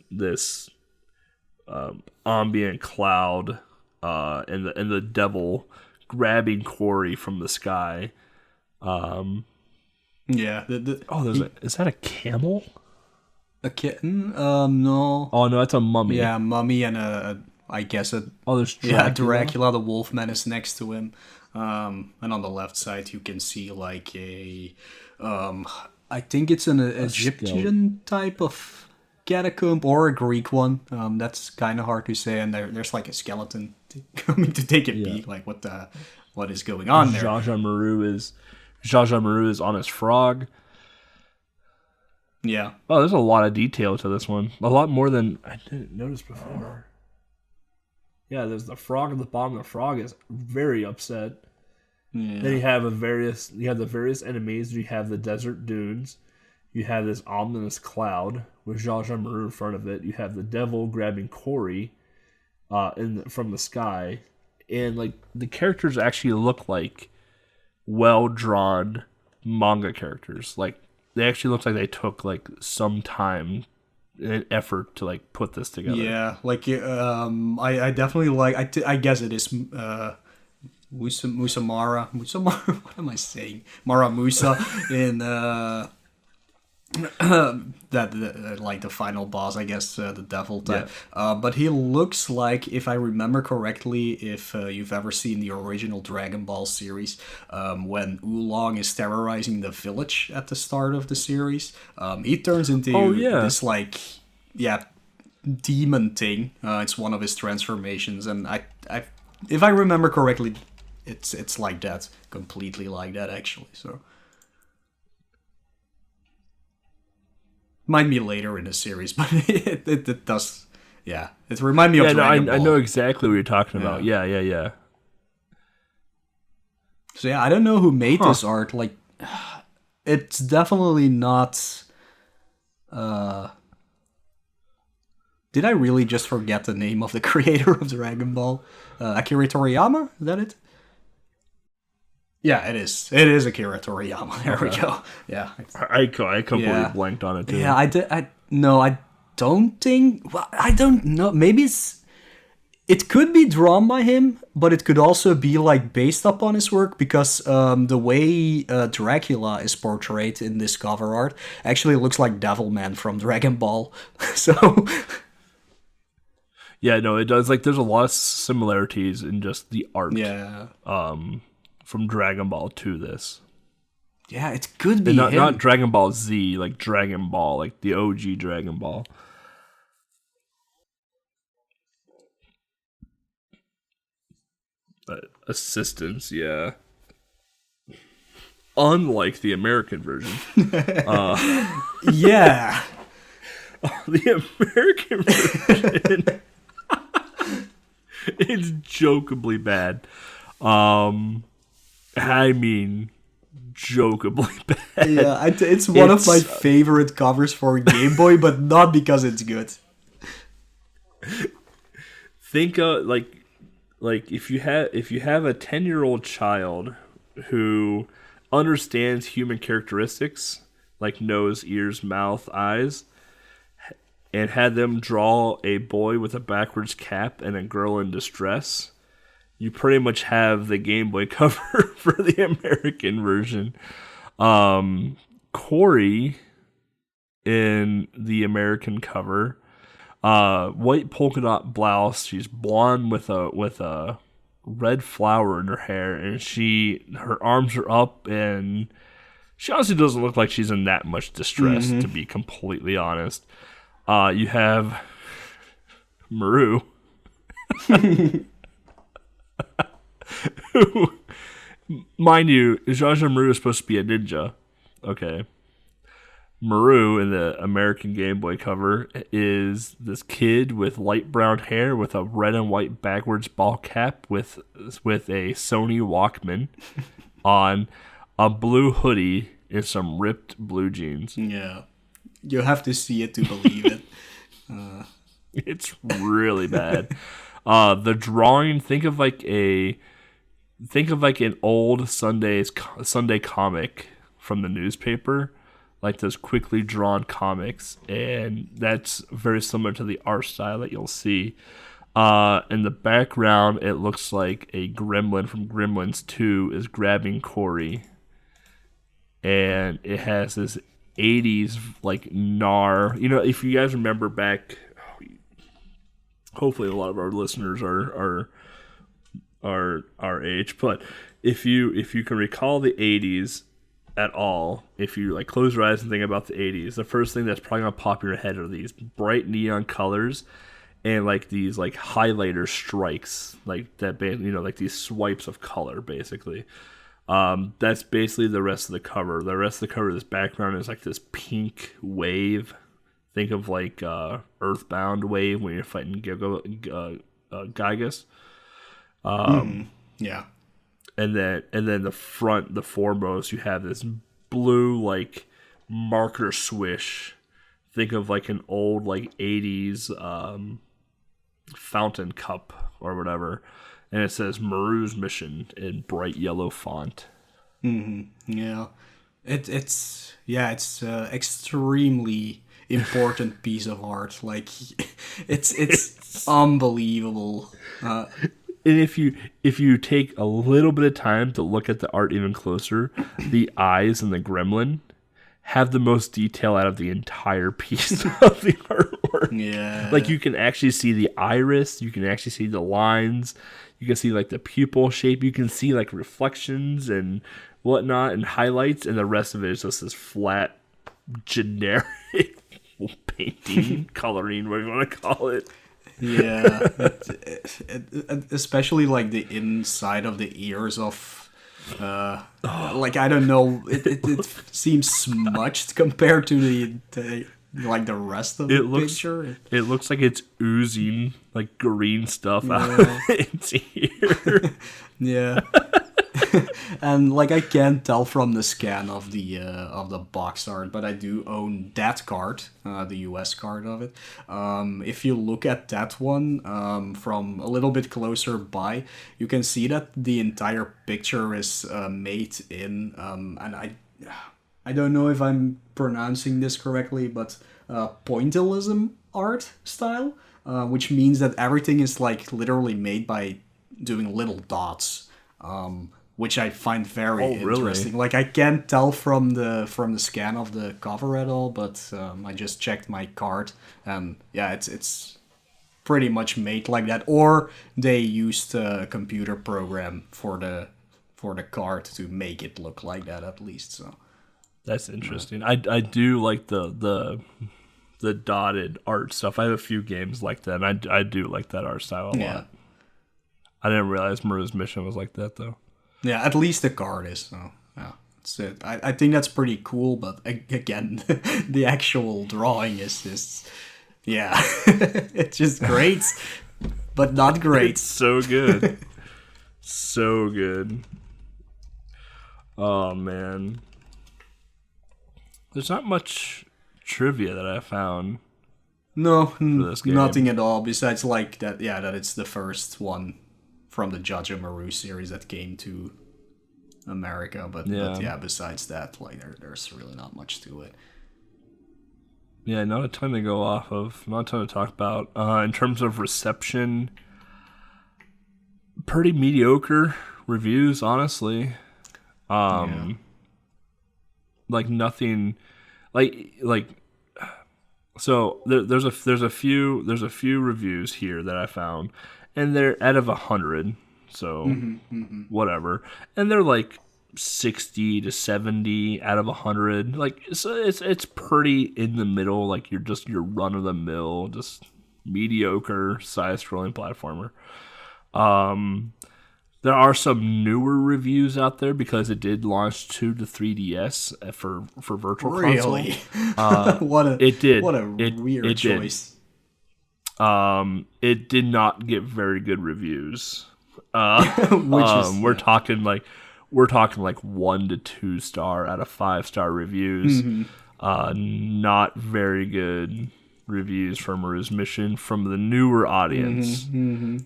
ambient cloud, and the devil grabbing Cory from the sky. Yeah. Is that a camel? A kitten? No. Oh no, that's a mummy. Yeah, mummy and I guess there's Dracula. Yeah, Dracula, the Wolfman is next to him. And on the left side you can see like a I think it's an Egyptian type of catacomb or a Greek one. That's kind of hard to say, and there's like a skeleton coming to take a peek. Like what is going on there? Zsa Zsa Maru is on his frog. Yeah. Oh, there's a lot of detail to this one. A lot more than I didn't notice before. Yeah, there's the frog at the bottom. The frog is very upset. Yeah. Then you have the various enemies. You have the desert dunes. You have this ominous cloud with Zsa Zsa Maru in front of it. You have the devil grabbing Cory from the sky. And like the characters actually look like well-drawn manga characters. Like they actually look like they took like some time and effort to like put this together. Yeah, like I definitely like. I guess it is Musamara. What am I saying? Mara Musa in that like the final boss, I guess, the devil type. Yeah. But he looks like, if I remember correctly, if you've ever seen the original Dragon Ball series, when Oolong is terrorizing the village at the start of the series, he turns into this like demon thing. It's one of his transformations, and I if I remember correctly, it's like that, completely like that actually. So. Might be later in the series, but it does. Yeah, it reminds me of Dragon Ball. I know exactly what you're talking about. Yeah. So yeah, I don't know who made this art. Like, it's definitely not Did I really just forget the name of the creator of Dragon Ball? Akira Toriyama? Is that it? Yeah, it is. It is Akira Toriyama. There we go. Yeah. I completely blanked on it too. Yeah, I don't think... Well, I don't know. Maybe it could be drawn by him, but it could also be like based upon his work, because the way Dracula is portrayed in this cover art actually looks like Devilman from Dragon Ball. So... Yeah, no, it does. Like, there's a lot of similarities in just the art. Yeah. From Dragon Ball to this. Yeah, it could be and him. Not Dragon Ball Z, like Dragon Ball, like the OG Dragon Ball. Assistance, yeah. Unlike the American version. Yeah. The American version... It's jokeably bad. I mean, jokeably bad. Yeah, it's one of my favorite covers for Game Boy, but not because it's good. Think like if you have a 10-year-old child who understands human characteristics like nose, ears, mouth, eyes, and had them draw a boy with a backwards cap and a girl in distress, you pretty much have the Game Boy cover for the American version. Corey in the American cover, white polka dot blouse. She's blonde with a red flower in her hair, and her arms are up, and she honestly doesn't look like she's in that much distress, to be completely honest. You have Maru, who, mind you, Zsa Zsa Maru is supposed to be a ninja. Okay. Maru in the American Game Boy cover is this kid with light brown hair with a red and white backwards ball cap with a Sony Walkman on, a blue hoodie, and some ripped blue jeans. Yeah. You have to see it to believe it. It's really bad. The drawing, think of like an old Sunday comic from the newspaper, like those quickly drawn comics, and that's very similar to the art style that you'll see. In the background, it looks like a gremlin from Gremlins 2 is grabbing Corey, and it has this 80s like gnar. You know, if you guys remember back, hopefully a lot of our listeners are our age, but if you can recall the 80s at all, if you like close your eyes and think about the 80s, the first thing that's probably gonna pop in your head are these bright neon colors and like these like highlighter strikes, like that, you know, like these swipes of color basically. That's basically the rest of the cover. The rest of the cover, this background is like this pink wave. Think of like Earthbound wave when you're fighting Gygas. Yeah. And then the foremost, you have this blue like marker swish. Think of like an old like 80s fountain cup or whatever. And it says Maru's Mission in bright yellow font. Yeah, it's extremely important piece of art. Like, it's unbelievable. And if you take a little bit of time to look at the art even closer, the eyes and the gremlin have the most detail out of the entire piece of the artwork. Yeah, like you can actually see the iris, you can actually see the lines. You can see like the pupil shape. You can see like reflections and whatnot and highlights, and the rest of it is just this flat, generic painting, coloring, whatever you want to call it. Yeah, especially like the inside of the ears of, like I don't know, it seems smudged compared to the like the rest of the picture. It looks like it's oozing like green stuff out of its ear. Yeah. And like I can't tell from the scan of the box art, but I do own that card, the US card of it. If you look at that one from a little bit closer by, you can see that the entire picture is made in and I don't know if I'm pronouncing this correctly, but pointillism art style, which means that everything is like literally made by doing little dots, which I find very interesting. Really? Like I can't tell from the scan of the cover at all, but I just checked my card, and yeah, it's pretty much made like that. Or they used a computer program for the card to make it look like that at least. So That's interesting. I do like the dotted art stuff. I have a few games like that, and I do like that art style a lot. I didn't realize Maru's mission was like that, though. Yeah, at least the card is. So, yeah, that's it. I think that's pretty cool, but again, the actual drawing is just, yeah, it's just great, but not great. It's so good. So good. Oh, man. There's not much trivia that I found. No, this game. nothing at all, besides like that, yeah, that it's the first one from the Jaja Maru series that came to America, but yeah, besides that, like there's really not much to it. Yeah, not a ton to go off of, not a ton to talk about. In terms of reception, pretty mediocre reviews, honestly. Like nothing, like. So there's a few reviews here that I found, and they're out of 100. So whatever, and they're like 60 to 70 out of 100. Like so it's pretty in the middle. Like you're run of the mill, just mediocre side scrolling platformer. There are some newer reviews out there because it did launch to the 3DS for Virtual Really? Console. What a weird it choice. It did not get very good reviews. Which is we're talking like 1 to 2 star out of 5-star reviews. Not very good reviews for Maru's Mission from the newer audience.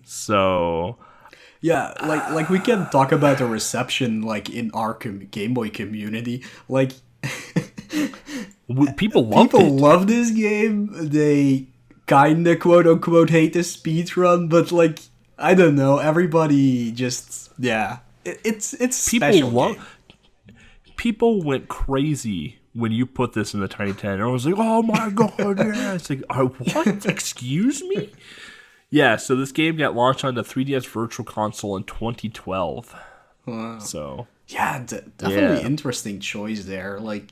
So. Yeah, like we can talk about the reception like in our Game Boy community. Like people love this game. They kinda quote unquote hate the speedrun, but like I don't know, everybody just it's special. People went crazy when you put this in the Tiny 10. I was like, oh my god, yeah. It's like, what? Excuse me? Yeah, so this game got launched on the 3DS Virtual Console in 2012. Wow. So yeah, definitely interesting choice there. Like,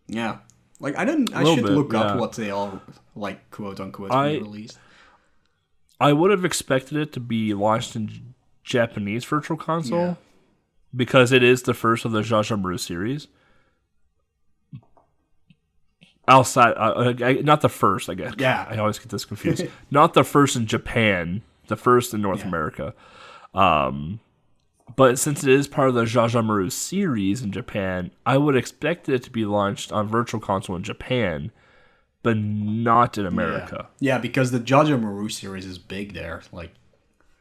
yeah, like I should look up what they all like quote unquote released. I would have expected it to be launched in Japanese Virtual Console because it is the first of the Jaja Maru series. Outside, not the first, I guess. Yeah. I always get this confused. Not the first in Japan, the first in North America. But since it is part of the Jaja Maru series in Japan, I would expect it to be launched on Virtual Console in Japan, but not in America. Yeah, because the Jaja Maru series is big there. Like,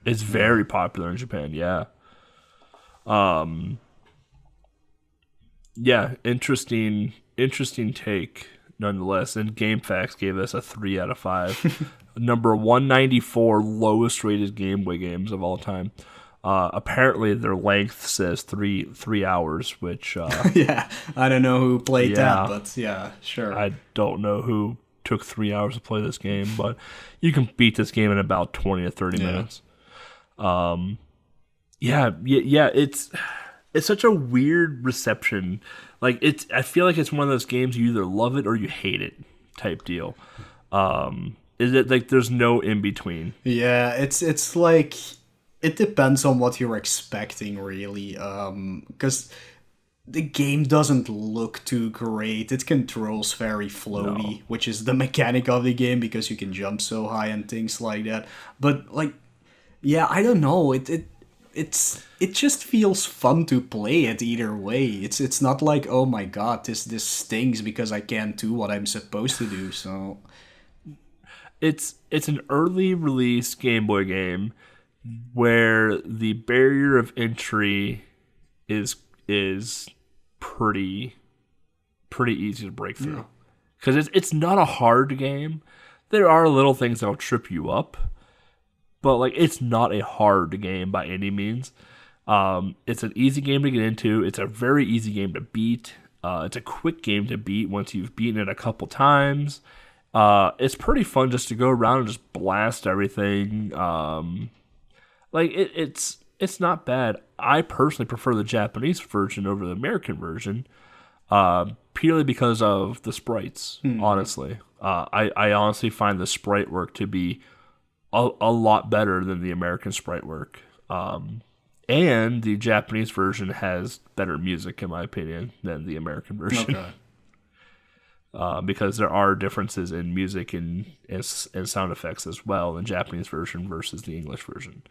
it's very popular in Japan. Yeah. Interesting take. Nonetheless, and GameFAQs gave us a 3 out of 5. Number 194 lowest rated Game Boy games of all time. Apparently, their length says 3 hours, which yeah, I don't know who played that, but yeah, sure. I don't know who took 3 hours to play this game, but you can beat this game in about 20 to 30 minutes. It's such a weird reception. Like I feel like it's one of those games you either love it or you hate it type deal. Is it like there's no in between? Yeah, it's like it depends on what you're expecting really. Because the game doesn't look too great. It controls very floaty, which is the mechanic of the game because you can jump so high and things like that. But like, yeah, I don't know. it just feels fun to play it either way. It's not like, oh my god, this stings because I can't do what I'm supposed to do. So It's an early release Game Boy game where the barrier of entry is pretty easy to break through. Because it's not a hard game. There are little things that'll trip you up, but like it's not a hard game by any means. It's an easy game to get into. It's a very easy game to beat. It's a quick game to beat once you've beaten it a couple times. It's pretty fun just to go around and just blast everything. It's not bad. I personally prefer the Japanese version over the American version, purely because of the sprites. Honestly, I honestly find the sprite work to be a lot better than the American sprite work. And the Japanese version has better music, in my opinion, than the American version. Okay. Because there are differences in music and sound effects as well in the Japanese version versus the English version.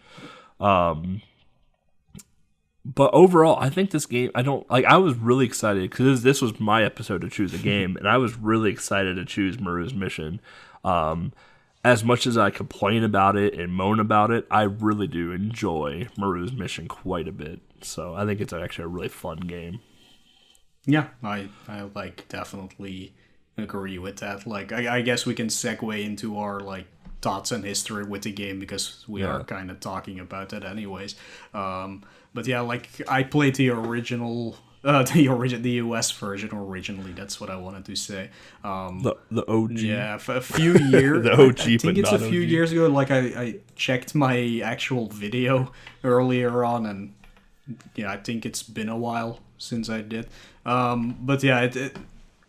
But overall, I think this game, I was really excited because this was my episode to choose a game, and I was really excited to choose Maru's Mission. As much as I complain about it and moan about it, I really do enjoy Maru's Mission quite a bit. So I think it's actually a really fun game. Yeah, I like definitely agree with that. Like, I guess we can segue into our like thoughts and history with the game because we are kind of talking about that anyways. But yeah, like I played the original, the US version originally. That's what I wanted to say. The OG. Yeah, for a few years. The OG, I think it's a few years ago. Like I checked my actual video earlier on, and yeah, I think it's been a while since I did. But yeah,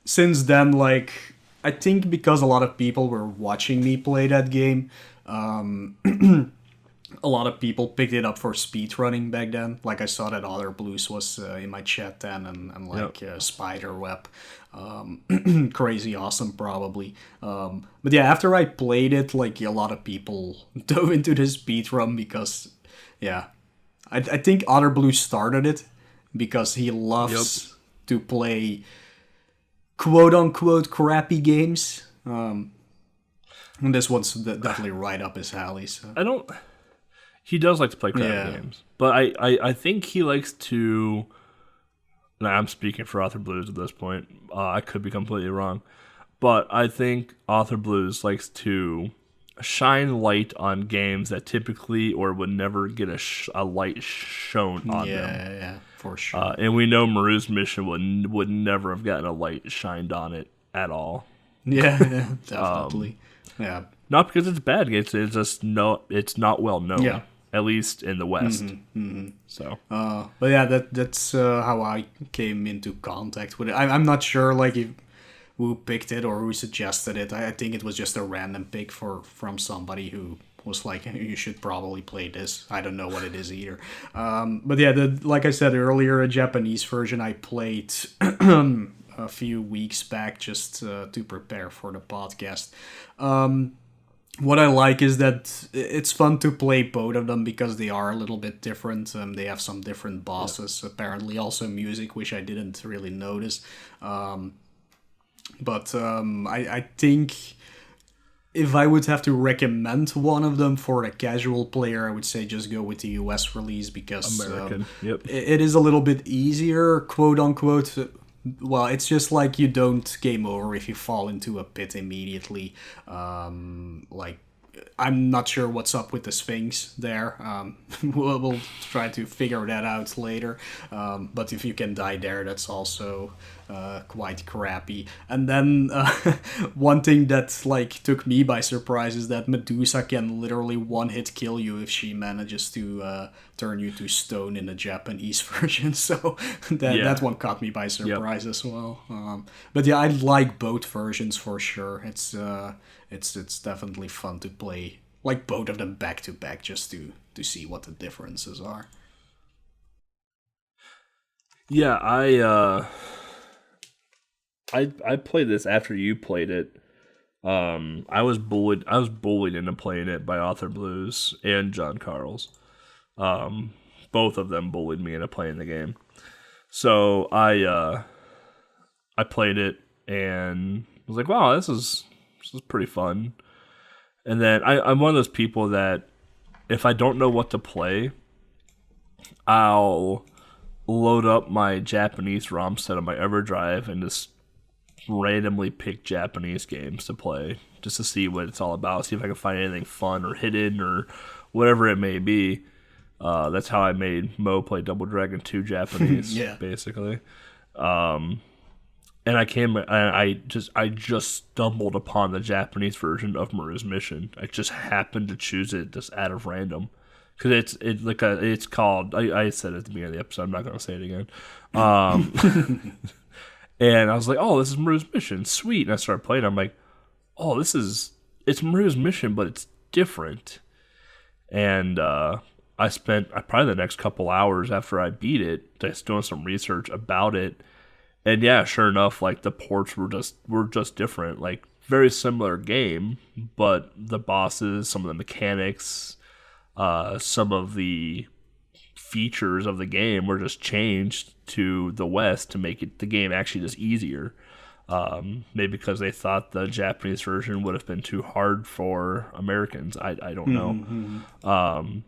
since then, like I think because a lot of people were watching me play that game, a lot of people picked it up for speedrunning back then. Like I saw that Other Blues was in my chat then, and like Spiderweb. Crazy awesome probably. But yeah, after I played it, like a lot of people dove into the speedrun because, yeah, I think Other Blues started it because he loves to play quote-unquote crappy games. And this one's definitely right up his alley. So. He does like to play crappy games. But I think he likes to... I'm speaking for Author Blues at this point. I could be completely wrong. But I think Author Blues likes to shine light on games that typically or would never get a light shown on them. Yeah, for sure. And we know Maru's Mission would never have gotten a light shined on it at all. Yeah, definitely. Yeah. Not because it's bad. It's just it's not well known. Yeah. At least in the West. So. But yeah, that's how I came into contact with it. I'm not sure like who picked it or who suggested it. I think it was just a random pick from somebody who was like, you should probably play this. I don't know what it is either. But yeah, like I said earlier, a Japanese version I played a few weeks back just to prepare for the podcast. What I like is that it's fun to play both of them because they are a little bit different. They have some different bosses, apparently also music, which I didn't really notice. But I think if I would have to recommend one of them for a casual player, I would say just go with the US release because American. It is a little bit easier, quote unquote. Well, it's just like you don't game over if you fall into a pit immediately. Like, I'm not sure what's up with the Sphinx there. We'll try to figure that out later. But if you can die there, that's also quite crappy. And then one thing that like took me by surprise is that Medusa can literally one-hit kill you if she manages to turn you to stone in the Japanese version. So that one caught me by surprise as well. But yeah, I like both versions for sure. It's definitely fun to play like both of them back to back just to see what the differences are. Yeah, I played this after you played it. I was bullied into playing it by Author Blues and John Carls. But both of them bullied me into playing the game. So I played it and was like, wow, this is pretty fun. And then I'm one of those people that if I don't know what to play, I'll load up my Japanese ROM set on my EverDrive and just randomly pick Japanese games to play just to see what it's all about, see if I can find anything fun or hidden or whatever it may be. That's how I made Mo play Double Dragon 2 Japanese, basically. And I just stumbled upon the Japanese version of Maru's Mission. I just happened to choose it just out of random. Because it's called, I said it at the beginning of the episode, I'm not going to say it again. And I was like, oh, this is Maru's Mission, sweet. And I started playing, I'm like, oh, it's Maru's Mission, but it's different. And I spent probably the next couple hours after I beat it just doing some research about it. And yeah, sure enough, like the ports were just different. Like very similar game, but the bosses, some of the mechanics, some of the features of the game were just changed to the West to make the game actually just easier. Maybe because they thought the Japanese version would have been too hard for Americans. I don't know.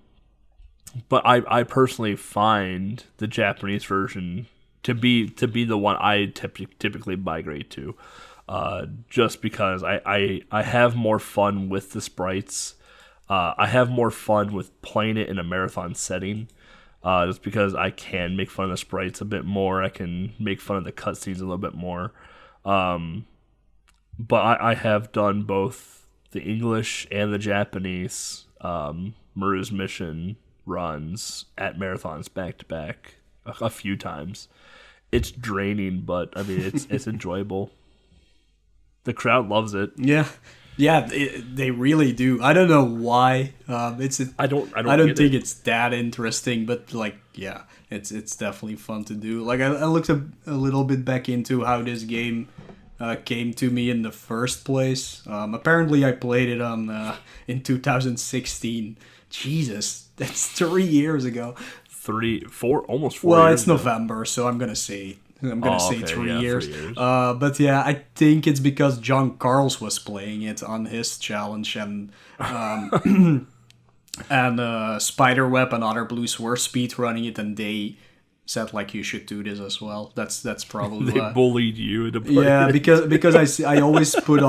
But I personally find the Japanese version to be the one I typically migrate to, just because I have more fun with the sprites. I have more fun with playing it in a marathon setting, just because I can make fun of the sprites a bit more. I can make fun of the cutscenes a little bit more. But I have done both the English and the Japanese Maru's Mission runs at marathons back to back a few times. It's draining, but I mean it's enjoyable. The crowd loves it. Yeah, they really do. I don't know why. I don't think it's that interesting, but like, yeah, it's definitely fun to do. Like I looked a little bit back into how this game came to me in the first place. Apparently, I played it in 2016. Jesus, that's 3 years ago. 4 almost 4 well, years it's November, so I'm gonna say 3 years. But yeah, I think it's because John Carls was playing it on his challenge, and and Spiderweb and other blues were speedrunning it, and they said like you should do this as well. That's probably they bullied you into playing. Yeah, because I always put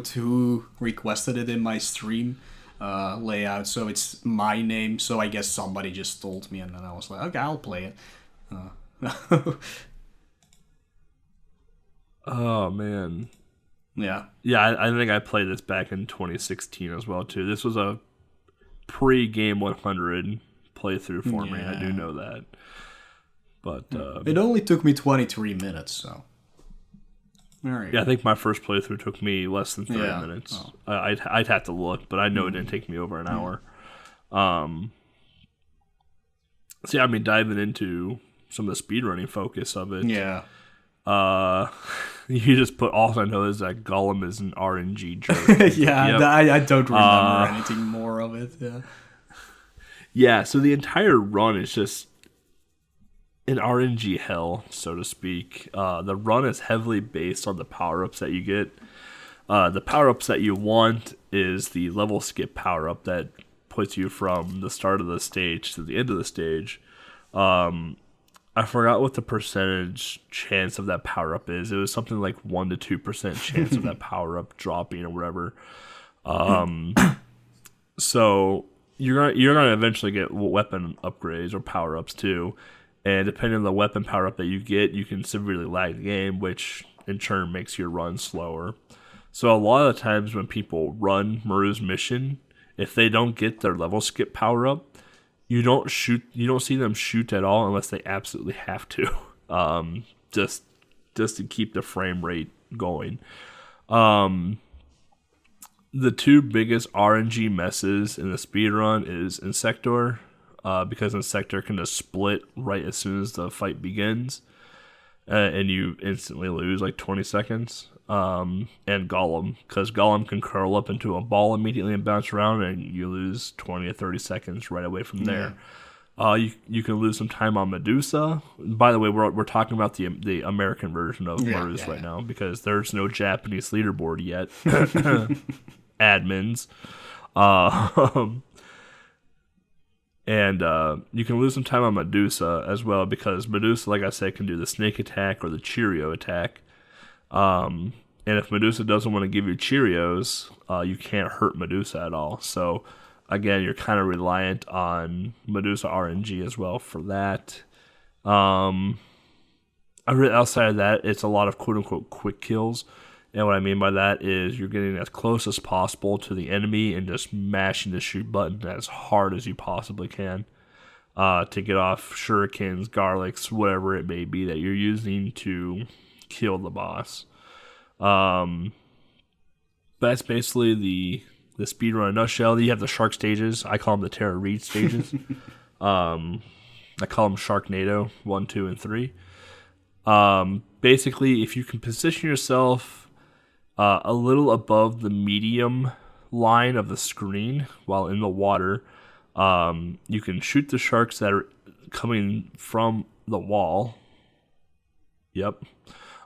who requested it in my stream layout, so it's my name. So I guess somebody just told me, and then I was like, okay, I'll play it. Oh man. Yeah. I think I played this back in 2016 as well too. This was a pre-Game 100 playthrough for me. I do know that. But it only took me 23 minutes, so. All right. Yeah, I think my first playthrough took me less than 30 minutes. Oh. I'd have to look, but I know it didn't take me over an hour. So yeah, I mean, diving into some of the speedrunning focus of it. Yeah. You just put, all I know is that Gollum is an RNG jerk. Yeah, yep. I don't remember anything more of it. Yeah. Yeah, so the entire run is just an RNG hell, so to speak. The run is heavily based on the power-ups that you get. The power-ups that you want is the level skip power-up that puts you from the start of the stage to the end of the stage. I forgot what the percentage chance of that power-up is. It was something like 1 to 2% chance of that power-up dropping or whatever. So you're gonna eventually get weapon upgrades or power-ups too. And depending on the weapon power-up that you get, you can severely lag the game, which in turn makes your run slower. So a lot of the times when people run Maru's Mission, if they don't get their level skip power-up, you don't see them shoot at all unless they absolutely have to, just to keep the frame rate going. The two biggest RNG messes in the speedrun is Insector, because Insector can just split right as soon as the fight begins, and you instantly lose like 20 seconds. And Gollum, because Gollum can curl up into a ball immediately and bounce around, and you lose 20 or 30 seconds right away from there. You can lose some time on Medusa. By the way, we're talking about the American version of Maru's right now because there's no Japanese leaderboard yet. Admins. And you can lose some time on Medusa as well because Medusa, like I said, can do the snake attack or the Cheerio attack. And if Medusa doesn't want to give you Cheerios, you can't hurt Medusa at all. So, again, you're kind of reliant on Medusa RNG as well for that. Outside of that, it's a lot of quote-unquote quick kills. And what I mean by that is you're getting as close as possible to the enemy and just mashing the shoot button as hard as you possibly can to get off shurikens, garlics, whatever it may be that you're using to kill the boss. That's basically the speedrun in a nutshell. You have the shark stages. I call them the Tara Reid stages. I call them Sharknado 1, 2, and 3. Basically, if you can position yourself a little above the medium line of the screen while in the water, you can shoot the sharks that are coming from the wall. Yep.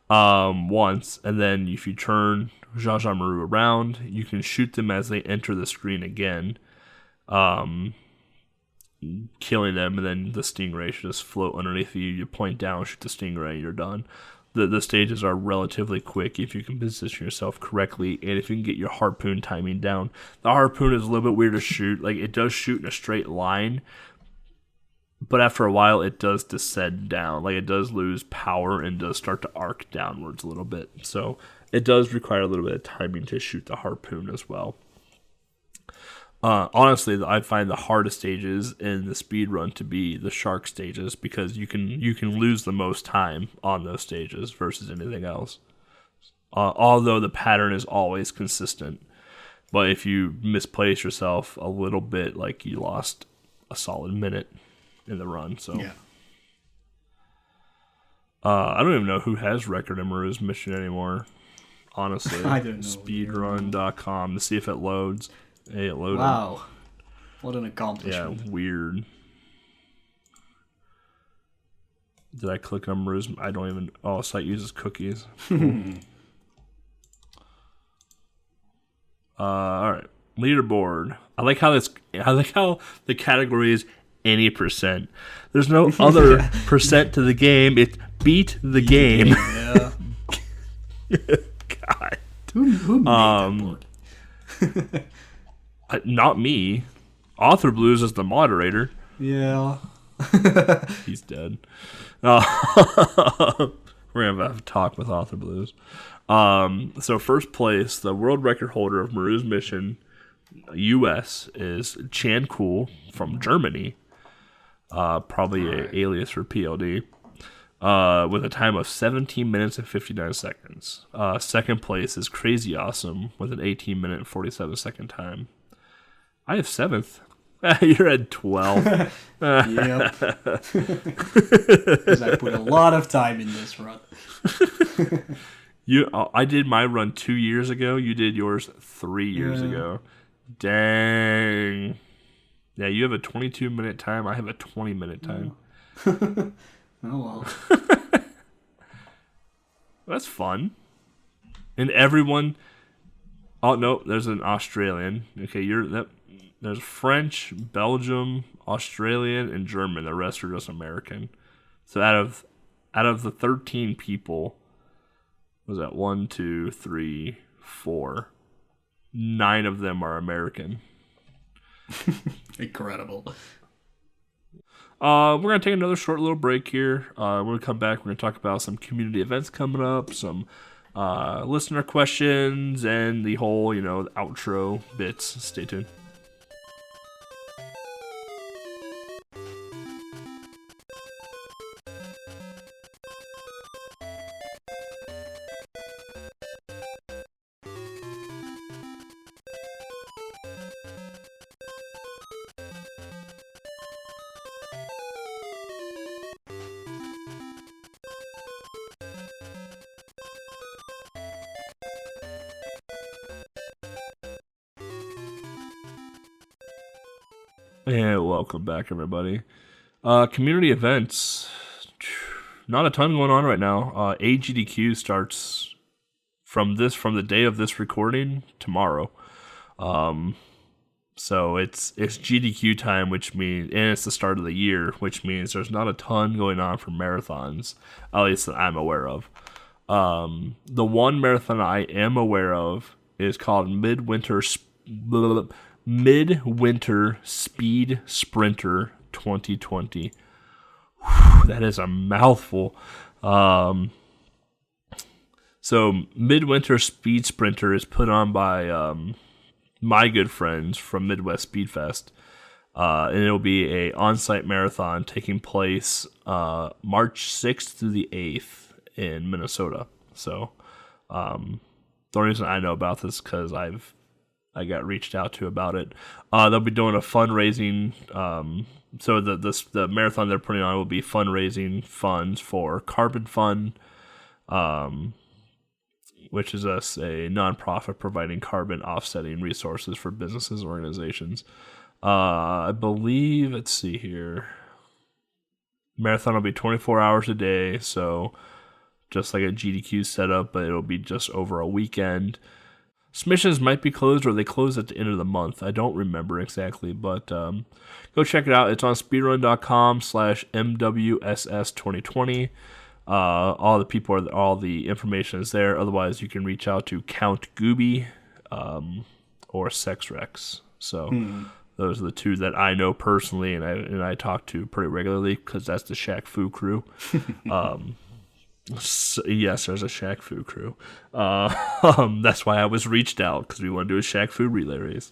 Once, and then if you turn Jaja Maru around, you can shoot them as they enter the screen again, killing them, and then the stingray should just float underneath you. You point down, shoot the stingray, you're done. The stages are relatively quick if you can position yourself correctly, and if you can get your harpoon timing down. The harpoon is a little bit weird to shoot. Like, it does shoot in a straight line, but after a while, it does descend down. Like, it does lose power and does start to arc downwards a little bit. So it does require a little bit of timing to shoot the harpoon as well. Honestly, I find the hardest stages in the speedrun to be the shark stages because you can lose the most time on those stages versus anything else. Although the pattern is always consistent. But if you misplace yourself a little bit, like you lost a solid minute in the run. So yeah. I don't even know who has record in Maru's mission anymore. Honestly. I don't know. Speedrun.com to see if it loads. Hey, it loaded. Wow. What an accomplishment. Yeah, weird. Did I click on Maru's? I don't even... Oh, site uses cookies. Alright. Leaderboard. I like how the category is any percent. There's no other percent to the game. It's beat the game. Yeah. God. Who made that board? Not me. Author Blues is the moderator. Yeah. He's dead. We're going to have a talk with Author Blues. So first place, the world record holder of Maru's mission, US, is Chan Cool from Germany. Probably an alias for PLD. With a time of 17 minutes and 59 seconds. Second place is Crazy Awesome with an 18 minute and 47 second time. I have 7th. You're at 12. Yep. Because I put a lot of time in this run. I did my run 2 years ago. You did yours 3 years ago. Dang. Yeah, you have a 22 minute time. I have a 20 minute time. Oh well. That's fun. And everyone... Oh, no, there's an Australian. Okay, there's French, Belgium, Australian, and German. The rest are just American. So out of the 13 people, was that 1, 2, 3, 4? 9 of them are American. Incredible. We're going to take another short little break here. We're going to come back. We're going to talk about some community events coming up, some listener questions, and the whole, the outro bits. Stay tuned. And welcome back, everybody. Community events. Not a ton going on right now. AGDQ starts from the day of this recording tomorrow. So it's GDQ time, which means, and it's the start of the year, which means there's not a ton going on for marathons, at least that I'm aware of. The one marathon I am aware of is called Midwinter Speed Sprinter 2020. Whew, that is a mouthful. So Midwinter Speed Sprinter is put on by my good friends from Midwest Speed Fest. And it'll be a on-site marathon taking place March 6th through the 8th in Minnesota. So the only reason I know about this is because I got reached out to about it. They'll be doing a fundraising. So the marathon they're putting on will be fundraising funds for Carbon Fund, which is a nonprofit providing carbon offsetting resources for businesses and organizations. I believe, let's see here. Marathon will be 24 hours a day, so just like a GDQ setup, but it'll be just over a weekend. Submissions might be closed, or they close at the end of the month. I don't remember exactly, but go check it out. It's on speedrun.com/MWSS2020. All the information is there. Otherwise, you can reach out to Count Gooby or Sexrex. So those are the two that I know personally, and I talk to pretty regularly because that's the Shaq Fu crew. So, yes, there's a Shaq Fu crew. That's why I was reached out, because we want to do a Shaq Fu relay race.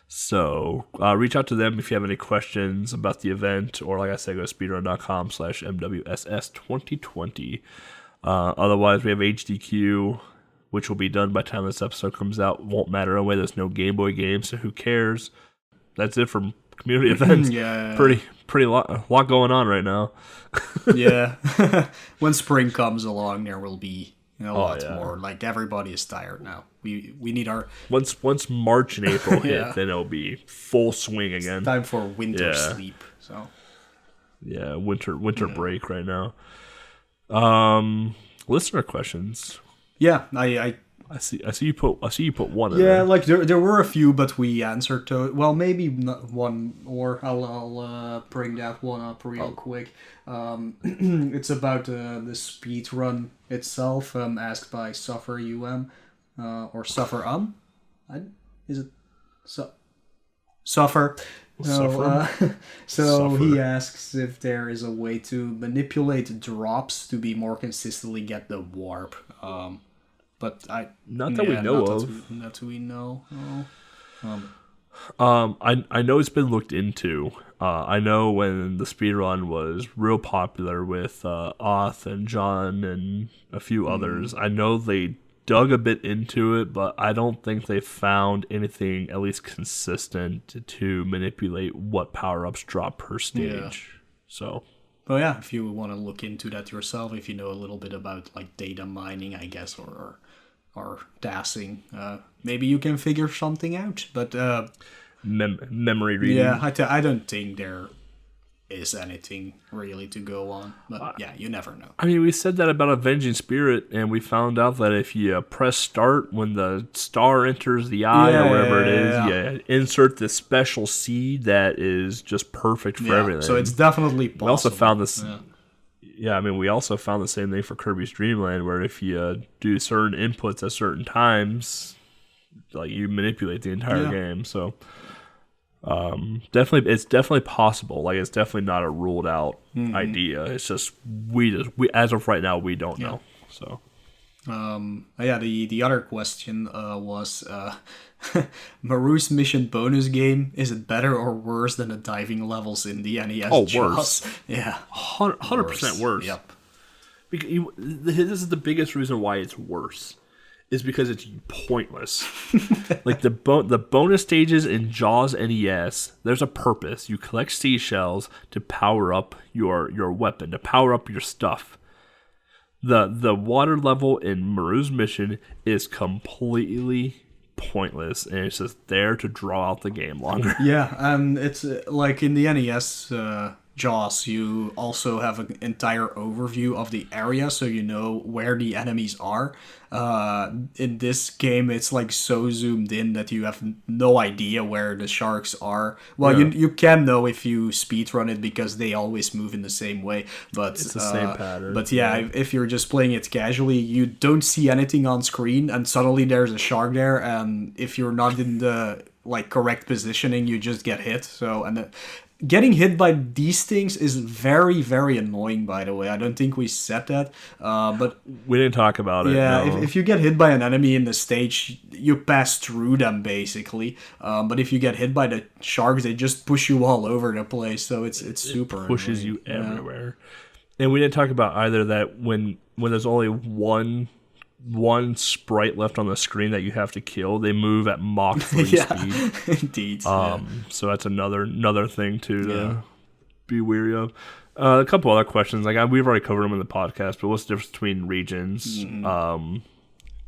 So reach out to them if you have any questions about the event, or like I said, go to speedrun.com/MWSS2020. Otherwise, we have HDQ, which will be done by the time this episode comes out. Won't matter anyway. There's no Game Boy game, so who cares? That's it for community events. Yeah. Pretty lot going on right now. Yeah. When spring comes along, there will be a lot more. Like, everybody is tired now. We need our... Once March and April hit, then it'll be full swing again. It's time for winter sleep. So yeah, winter break right now. Listener questions. Yeah, I see you put one in yeah, there. like there were a few, but we answered to, well, maybe not one, or I'll bring that one up real quick. It's about the speed run itself, asked by Suffer or Suffer is it Suffer? So Suffer. He asks if there is a way to manipulate drops to be more consistently get the warp. But not that we know of. Not that we know. I know it's been looked into. I know when the speedrun was real popular with Oth and John and a few others, I know they dug a bit into it, but I don't think they found anything at least consistent to manipulate what power-ups drop per stage. Yeah. So... Well, yeah, if you want to look into that yourself, if you know a little bit about like data mining, I guess, or DASing, maybe you can figure something out. But memory reading. Yeah, I don't think there is anything really to go on. But yeah, you never know. I mean, we said that about Avenging Spirit, and we found out that if you press start when the star enters the eye or wherever it is, you insert this special seed that is just perfect for everything. So it's definitely possible. We also found this. Yeah, I mean, we also found the same thing for Kirby's Dream Land, where if you do certain inputs at certain times, like, you manipulate the entire game. So it's definitely possible. Like, it's definitely not a ruled out idea. It's just we as of right now, we don't know. So the other question was Maru's mission bonus game, is it better or worse than the diving levels in the NES? Worse. Yeah, 100% worse. Yep. Because this is the biggest reason why it's worse, is because it's pointless. Like the bonus stages in Jaws NES, there's a purpose. You collect seashells to power up your weapon, to power up your stuff. The water level in Maru's mission is completely pointless, and it's just there to draw out the game longer. Yeah, and it's like in the NES Jaws, you also have an entire overview of the area, so you know where the enemies are. In this game, it's like so zoomed in that you have no idea where the sharks are. Well, Yeah. you can know if you speedrun it because they always move in the same way, but It's the same pattern. But yeah, if you're just playing it casually, you don't see anything on screen, and suddenly there's a shark there, and if you're not in the like correct positioning, you just get hit. So getting hit by these things is very, very annoying, by the way. I don't think we said that, but We didn't talk about it. yeah, No. if you get hit by an enemy in the stage, you pass through them, basically. But if you get hit by the sharks, they just push you all over the place, so it's super pushes annoying. you everywhere. And we didn't talk about either that when there's only one sprite left on the screen that you have to kill, they move at Mach 3 speed. Indeed. So that's another thing to be weary of. A couple other questions, like we've already covered them in the podcast, but what's the difference between regions?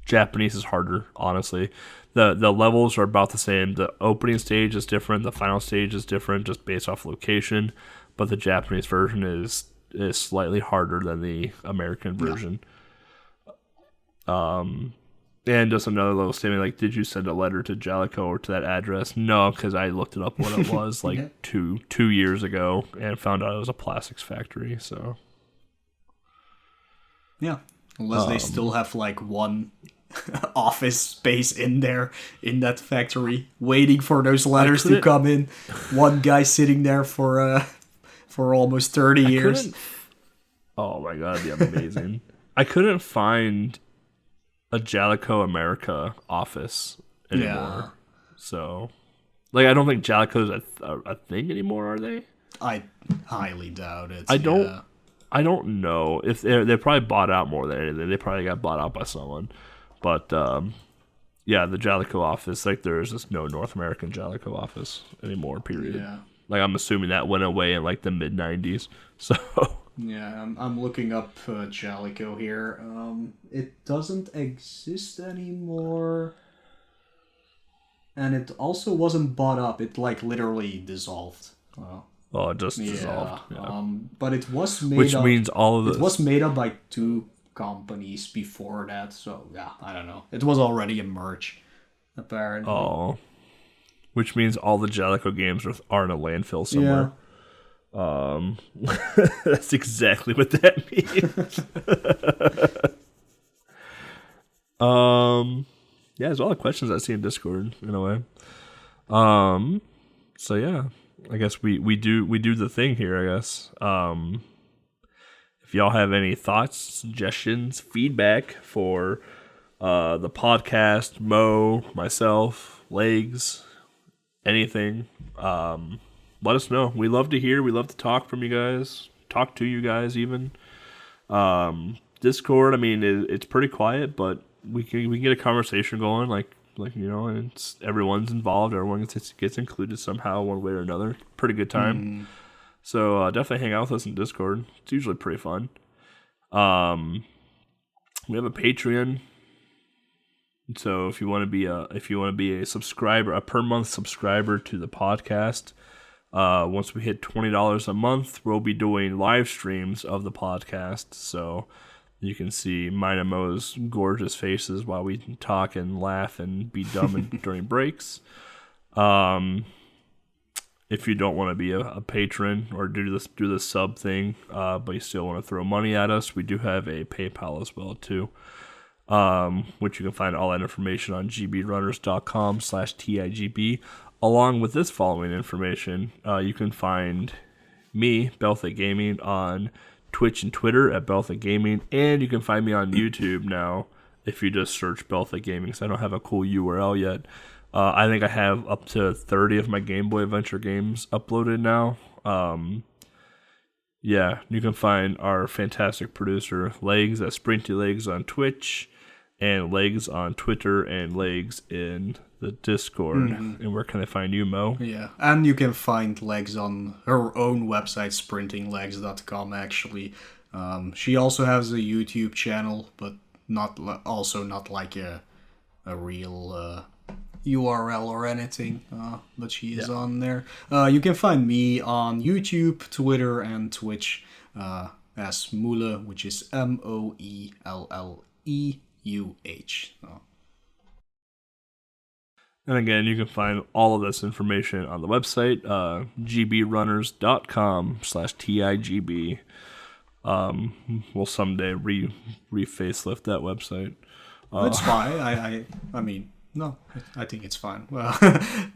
Japanese is harder, honestly. The levels are about the same. The opening stage is different. The final stage is different, just based off location. But the Japanese version is slightly harder than the American version. And just another little statement, like, did you send a letter to Jalico or to that address? No, because I looked it up what it was like two years ago and found out it was a plastics factory. So yeah, unless they still have like one office space in there in that factory, waiting for those letters to come in. One guy sitting there for almost 30 years. Oh my god, that'd be amazing. I couldn't find a Jalico America office anymore. Yeah. So, like, I don't think Jalico's a thing anymore, are they? I highly doubt it. I don't know if they probably bought out more than anything. They probably got bought out by someone. But yeah, the Jalico office, like, there's just no North American Jalico office anymore. Period. Yeah. Like, I'm assuming that went away in like the mid '90s. So. Yeah, I'm looking up Jalico here. It doesn't exist anymore. And it also wasn't bought up. It, like, literally dissolved. Oh, it just dissolved. Yeah. But it was made Which up... means all of this... It was made up by two companies before that, so, yeah, I don't know. It was already a merge, apparently. Oh. Which means all the Jalico games are in a landfill somewhere. Yeah. That's exactly what that means. Yeah, there's all the questions I see in Discord in a way. So yeah, I guess we do the thing here, I guess. If y'all have any thoughts, suggestions, feedback for the podcast, Mo, myself, Legs, anything, let us know. We love to hear. We love to talk from you guys. Talk to you guys even. Discord, I mean, it's pretty quiet, but we can get a conversation going. Like you know, and everyone's involved. Everyone gets included somehow, one way or another. Pretty good time. So definitely hang out with us in Discord. It's usually pretty fun. We have a Patreon. So if you want to be a subscriber, a per month subscriber to the podcast. Once we hit $20 a month, we'll be doing live streams of the podcast, so you can see mine and Mo's gorgeous faces while we talk and laugh and be dumb during breaks. If you don't want to be a patron or do the sub thing, but you still want to throw money at us, we do have a PayPal as well too, which you can find all that information on gbrunners.com/TIGB. Along with this following information, you can find me, Beltha Gaming, on Twitch and Twitter at Beltha Gaming, and you can find me on YouTube now if you just search Beltha Gaming, because I don't have a cool URL yet. I think I have up to 30 of my Game Boy Adventure games uploaded now. Yeah, you can find our fantastic producer, Legs, at SprintingLegs on Twitch, and Legs on Twitter, and Legs in the Discord. And where can I find you, Mo? Yeah, and you can find Legs on her own website, SprintingLegs.com, actually. She also has a YouTube channel, but not like a real URL or anything, but she is on there. You can find me on YouTube, Twitter, and Twitch as Moelle, which is Moelleuh. And again, you can find all of this information on the website, gbrunners.com/TIGB. We'll someday re-facelift that website. It's fine. I mean, no, I think it's fine. Well,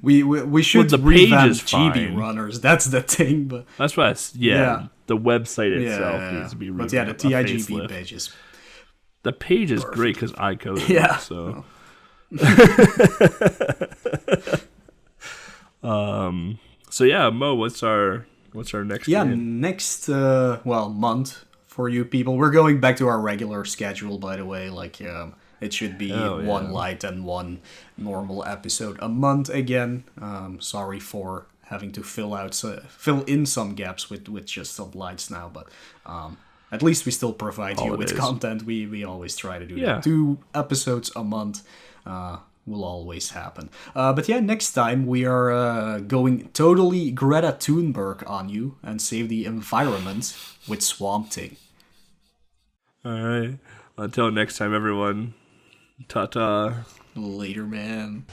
we should the page revamp is GB fine. Runners. That's the thing, but That's what the website itself needs to be but yeah, the TIGB page is the page is great because I coded Yeah. it. So. So yeah, Mo, what's our next game? next month for you people. We're going back to our regular schedule, by the way. Like it should be one light and one normal episode a month again. Sorry for having to fill in some gaps with just some lights now, but at least we still provide you with content. We always try to do that. 2 episodes a month will always happen. But yeah, next time we are going totally Greta Thunberg on you and save the environment with Swamp Thing. Alright. Until next time, everyone. Ta-ta. Later, man.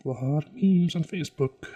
A lot of memes on Facebook.